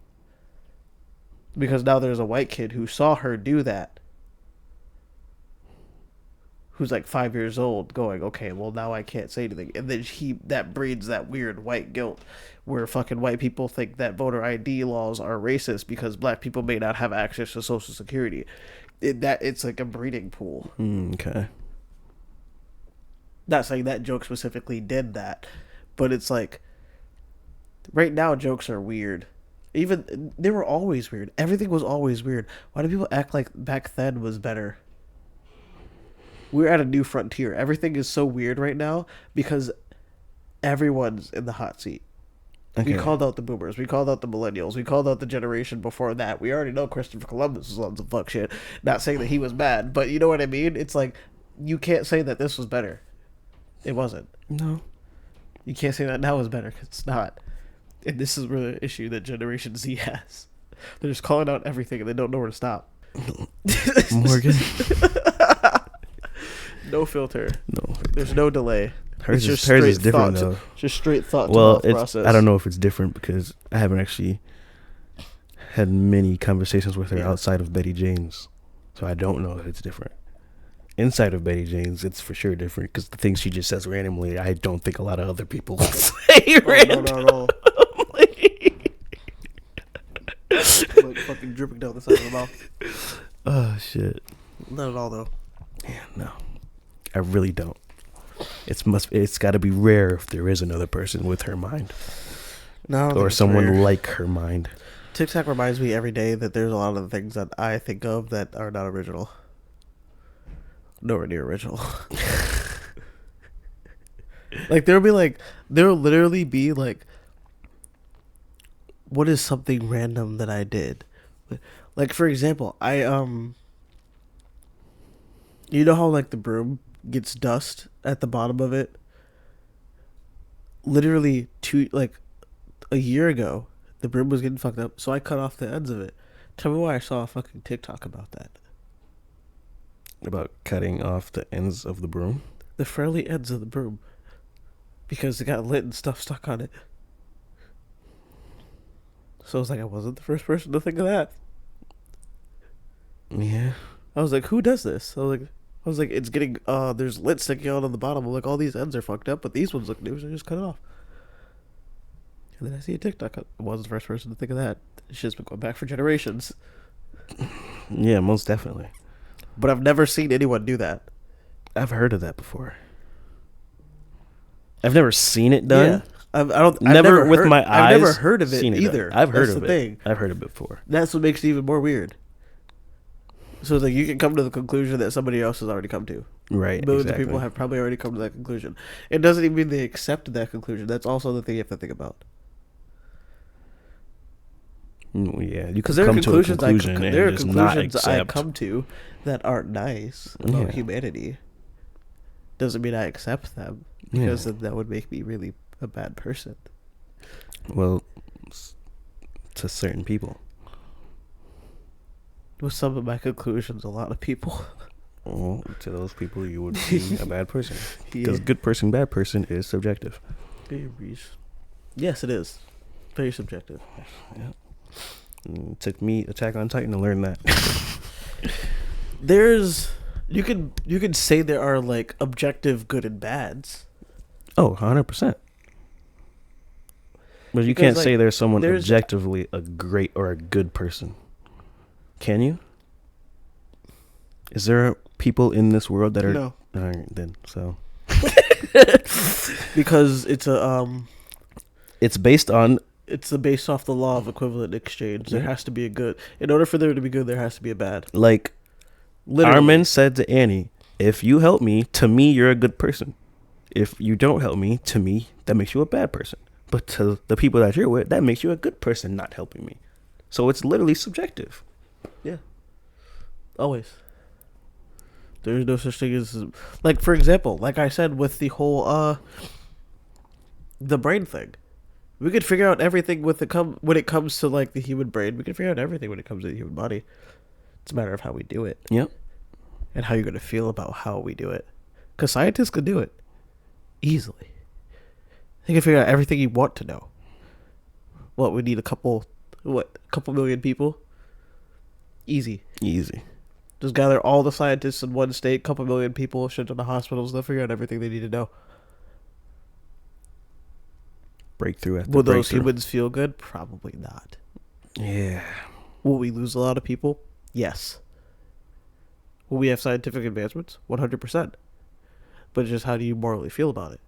Because now there's a white kid who saw her do that, who's like 5 years old, going, okay, well now I can't say anything. And then that breeds that weird white guilt where fucking white people think that voter ID laws are racist because black people may not have access to Social Security. It's like a breeding pool. Okay. Not saying that joke specifically did that, but it's like right now jokes are weird. Even they were always weird. Everything was always weird. Why do people act like back then was better? We're at a new frontier. Everything is so weird right now because everyone's in the hot seat. Okay. We called out the boomers. We called out the millennials. We called out the generation before that. We already know Christopher Columbus was on some fuck shit. Not saying that he was bad, but you know what I mean? It's like you can't say that this was better. It wasn't. No. You can't say that now is better because it's not. And this is really the issue that Generation Z has. They're just calling out everything and they don't know where to stop. Morgan. No filter. No. There's no delay. Hers is different though. Just straight thought process. I don't know if it's different because I haven't actually had many conversations with her outside of Betty Jane's. So I don't know if it's different. Inside of Betty Jane's, it's for sure different because the things she just says randomly, I don't think a lot of other people will say randomly. No. Like fucking dripping down the side of the mouth. Oh, shit. Not at all, though. Yeah, no. I really don't. It's got to be rare if there is another person with her mind. No, or someone rare. Like her mind. TikTok reminds me every day that there's a lot of the things that I think of that are not original. Nowhere near original. Like there'll literally be like, what is something random that I did? Like for example, I you know how like the broom gets dust at the bottom of it? Literally a year ago, the broom was getting fucked up, so I cut off the ends of it. Tell me why I saw a fucking TikTok about that. About cutting off the ends of the broom? The friendly ends of the broom. Because it got lit and stuff stuck on it. So I was like, I wasn't the first person to think of that. Yeah. I was like, who does this? I was like, it's getting, there's lit sticking out on the bottom. I'm like, all these ends are fucked up, but these ones look new, so I just cut it off. And then I see a TikTok. I wasn't the first person to think of that. It's just been going back for generations. Yeah, most definitely. But I've never seen anyone do that. I've heard of that before. I've never seen it done. Yeah. I've never with my eyes. I've never heard of it either. I've heard of it. I've heard of it before. That's what makes it even more weird. So it's like you can come to the conclusion that somebody else has already come to. Right. Millions of people have probably already come to that conclusion. It doesn't even mean they accepted that conclusion. That's also the thing you have to think about. Yeah, you can come to a conclusion and there are just conclusions not accept. I come to that aren't nice about humanity. doesn't mean I accept them, because then that would make me really a bad person. Well, to certain people. With some of my conclusions, a lot of people. Well, to those people, you would be a bad person. Because good person, bad person is subjective. Yes, it is. Very subjective. Yeah. It took me Attack on Titan to learn that. You could say there are like objective good and bads. Oh, 100%. But you can't say there's someone objectively a great or a good person. Can you? Is there people in this world that are... No. All right, then, so... Because it's It's based on... It's based off the law of equivalent exchange. There has to be a good. In order for there to be good, there has to be a bad. Like, Literally. Armin said to Annie, if you help me, to me, you're a good person. If you don't help me, to me, that makes you a bad person. But to the people that you're with, that makes you a good person not helping me. So it's literally subjective. Yeah. Always. There's no such thing as... Like, for example, like I said with the whole, the brain thing. We could figure out everything when it comes to, like, the human brain. We can figure out everything when it comes to the human body. It's a matter of how we do it. Yep. And how you're going to feel about how we do it. Because scientists can do it. Easily. They can figure out everything you want to know. What, we need a couple million people? Easy. Just gather all the scientists in one state, couple million people, ship to the hospitals, they'll figure out everything they need to know. Breakthrough after Will breakthrough. those humans feel good? Probably not. Yeah. Will we lose a lot of people? Yes. Will we have scientific advancements? 100%. But it's just how do you morally feel about it?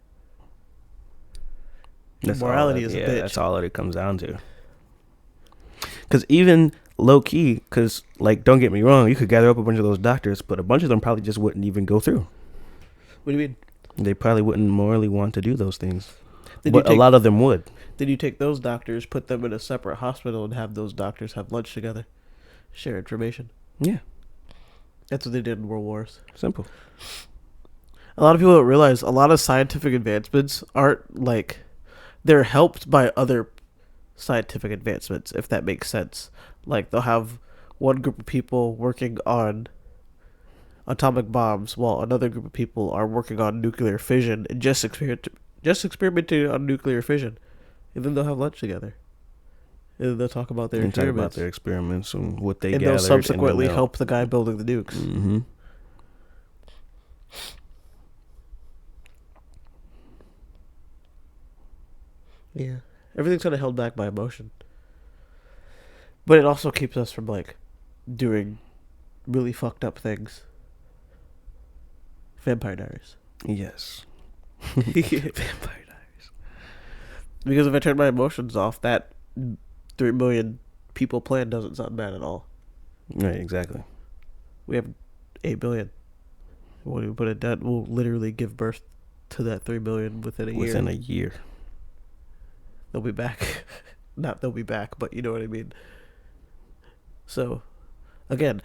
Morality is a bitch. That's all it comes down to. Because even low-key, because, like, don't get me wrong, you could gather up a bunch of those doctors, but a bunch of them probably just wouldn't even go through. What do you mean? They probably wouldn't morally want to do those things. But a lot of them would. Then you take those doctors, put them in a separate hospital, and have those doctors have lunch together. Share information. Yeah. That's what they did in World Wars. Simple. A lot of people don't realize a lot of scientific advancements aren't, like... They're helped by other scientific advancements, if that makes sense. Like, they'll have one group of people working on atomic bombs, while another group of people are working on nuclear fission and just experimenting on nuclear fission. And then they'll have lunch together. And then they'll talk about their experiments and what they gathered. And they'll subsequently help the guy building the nukes. Mm-hmm. Yeah. Everything's kind of held back by emotion. But it also keeps us from, like, doing really fucked up things. Vampire Diaries. Yes. Vampire Diaries. Because if I turn my emotions off, that 3 million people plan doesn't sound bad at all. Right, exactly. We have 8 billion. When we put it down, we'll literally give birth to that 3 billion within a year. Within a year. They'll be back. Not they'll be back, but you know what I mean. So, again,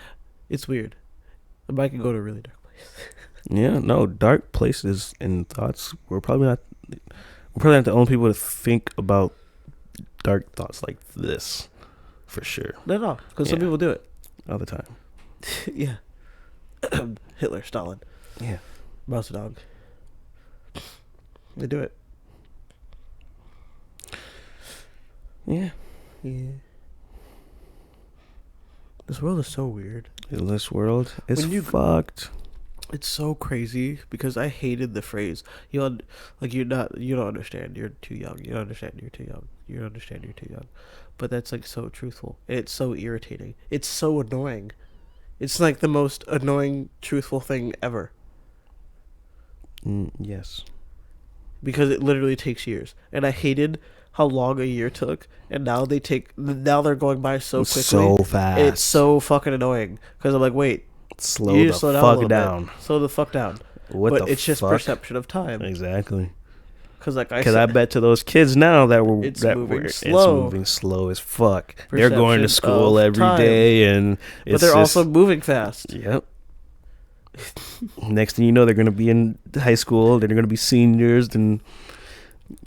it's weird. The mic can go to a really dark place. Yeah, no, dark places and thoughts. We're probably not the only people to think about dark thoughts like this, for sure. No, because some people do it all the time. Yeah. Hitler, Stalin. Yeah. Mao Zedong. They do it. Yeah. This world is so weird. This world is fucked. It's so crazy because I hated the phrase. You don't understand. You're too young. You don't understand. You're too young. You don't understand. You're too young. But that's like so truthful. It's so irritating. It's so annoying. It's like the most annoying, truthful thing ever. Yes. Because it literally takes years, and I hated how long a year took, and now they're going by so quickly, so fast. It's so fucking annoying because I'm like, wait, slow the fuck down. Slow the fuck down. But it's just perception of time. Exactly. Because I bet to those kids now it's moving slow as fuck. They're going to school every day, and but they're also moving fast. Yep. Next thing you know, they're gonna be in high school. They're gonna be seniors, and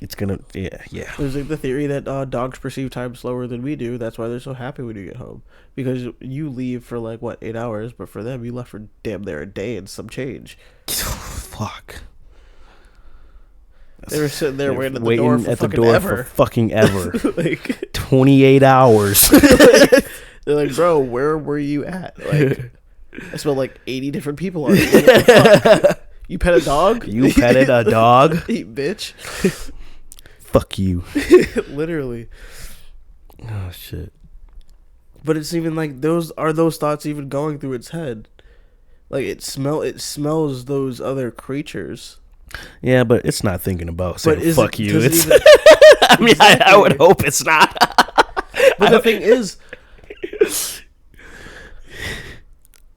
it's gonna yeah. There's like the theory that dogs perceive time slower than we do. That's why they're so happy when you get home, because you leave for like 8 hours, but for them you left for damn near a day and some change. Fuck. They were sitting there waiting at the door for fucking ever. Like 28 hours. they're like, bro, where were you at? Like, I smelled like 80 different people on it. You pet a dog? You petted a dog? You bitch. Fuck you. Literally. Oh shit. But it's even like those thoughts even going through its head? Like it smells those other creatures. Yeah, but it's not thinking about saying fuck you. It's I mean, exactly. I would hope it's not. But the thing is,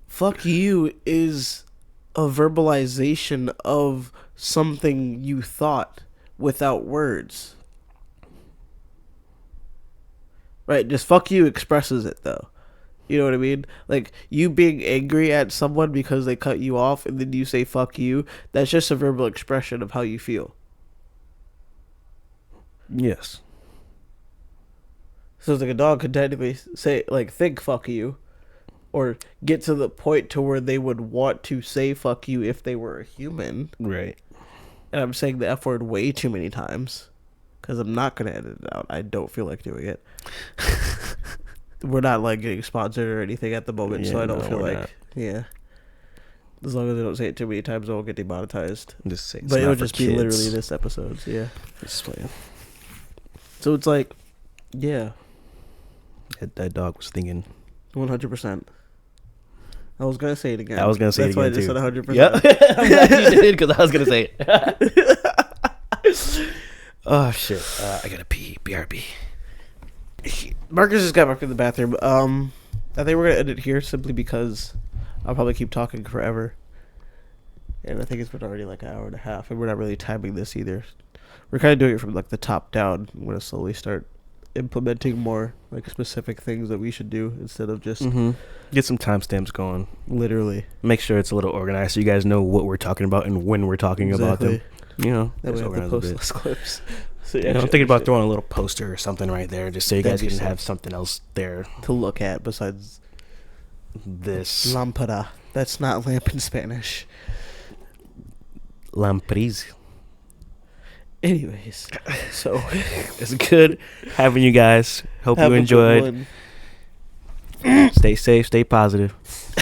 fuck you is a verbalization of something you thought without words. Right? Just fuck you expresses it, though. You know what I mean? Like, you being angry at someone because they cut you off and then you say fuck you, that's just a verbal expression of how you feel. Yes. So it's like a dog could technically say, like, think fuck you, or get to the point to where they would want to say fuck you if they were a human. Right. And I'm saying the F word way too many times, because I'm not going to edit it out. I don't feel like doing it. We're not like getting sponsored or anything at the moment, so I don't feel like as long as I don't say it too many times, I won't get demonetized. Just say, but it would just be literally this episode. So yeah, just playing. So it's like, yeah, that dog was thinking 100%. I was gonna say it again. I was gonna say That's it again too. That's why I just said 100%. Yep. I'm glad you did, because I was gonna say it. Oh shit! I gotta pee. BRB. Marcus just got back in the bathroom. I think we're gonna end it here simply because I'll probably keep talking forever, and I think it's been already like an hour and a half, and we're not really timing this either. We're kind of doing it from like the top down. We're gonna slowly start implementing more like specific things that we should do instead of just get some timestamps going. Literally, make sure it's a little organized so you guys know what we're talking about and when we're talking about them. You know, that we have to post less clips. So I'm thinking about throwing a little poster or something right there, just so you guys can have something else there to look at besides this. Lámpara. That's not lamp in Spanish. Lampariz. Anyways, so it's good having you guys. Hope you enjoyed. Stay safe, stay positive.